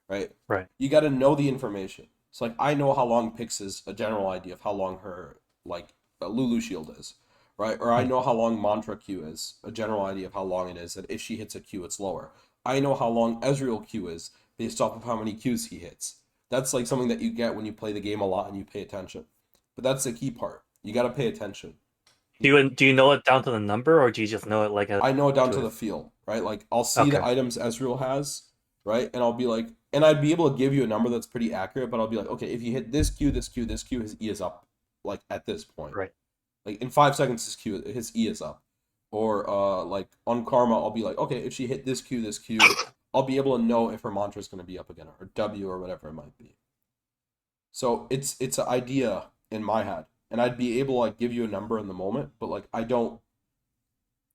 right? Right. You got to know the information. So like I know how long Pix is, a general idea of how long her like Lulu shield is, right? Or I Mm. know how long Mantra Q is, a general idea of how long it is, and if she hits a Q, it's lower. I know how long Ezreal Q is based off of how many Qs he hits. That's like something that you get when you play the game a lot and you pay attention. But that's the key part. You got to pay attention. Do you know it down to the number, or do you just know it like I know it down to to it? the feel, right? Like I'll see the Okay. items Ezreal has, right? And I'll be like, and I'd be able to give you a number that's pretty accurate, but I'll be like, okay, if you hit this Q, this Q, this Q, his E is up, like at this point. Right. Like in 5 seconds, his E is up. Or like on Karma, I'll be like, okay, if she hit this Q, I'll be able to know if her mantra is going to be up again, or W, or whatever it might be. So it's an idea in my head, and I'd be able to like give you a number in the moment, but like I don't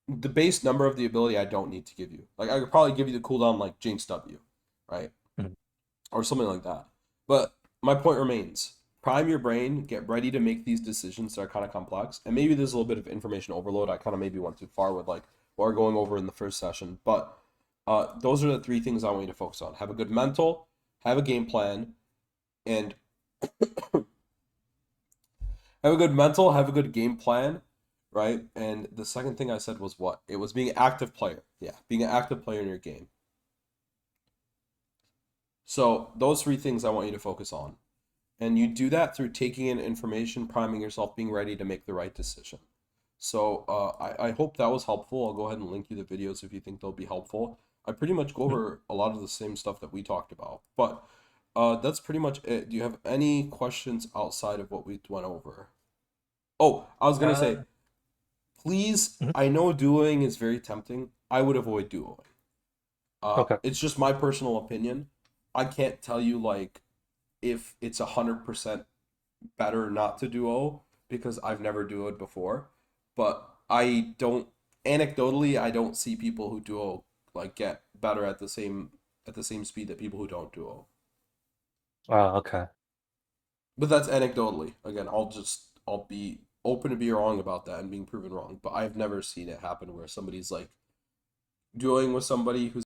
the base number of the ability I don't need to give you. Like I could probably give you the cooldown like Jinx W, right? Mm. Or something like that. But my point remains. Prime your brain, get ready to make these decisions that are kind of complex. And maybe there's a little bit of information overload. I kind of maybe went too far with like what we're going over in the first session. But those are the three things I want you to focus on. Have a good mental, have a game plan, and have a good mental, have a good game plan, right? And the second thing I said was what? It was being an active player. Yeah, being an active player in your game. So those three things I want you to focus on. And you do that through taking in information, priming yourself, being ready to make the right decision. So I hope that was helpful. I'll go ahead and link you the videos if you think they'll be helpful. I pretty much go Mm. over a lot of the same stuff that we talked about. But that's pretty much it. Do you have any questions outside of what we went over? Oh, I was gonna say, Uh, please, mhm. I know dueling is very tempting. I would avoid dueling. Okay. It's just my personal opinion. I can't tell you like if it's 100% better not to duo because I've never duoed before. But I don't anecdotally I don't see people who duo like get better at the same speed that people who don't duo. Okay. But that's anecdotally. Again, I'll be open to be wrong about that and being proven wrong. But I've never seen it happen where somebody's like dueling with somebody who's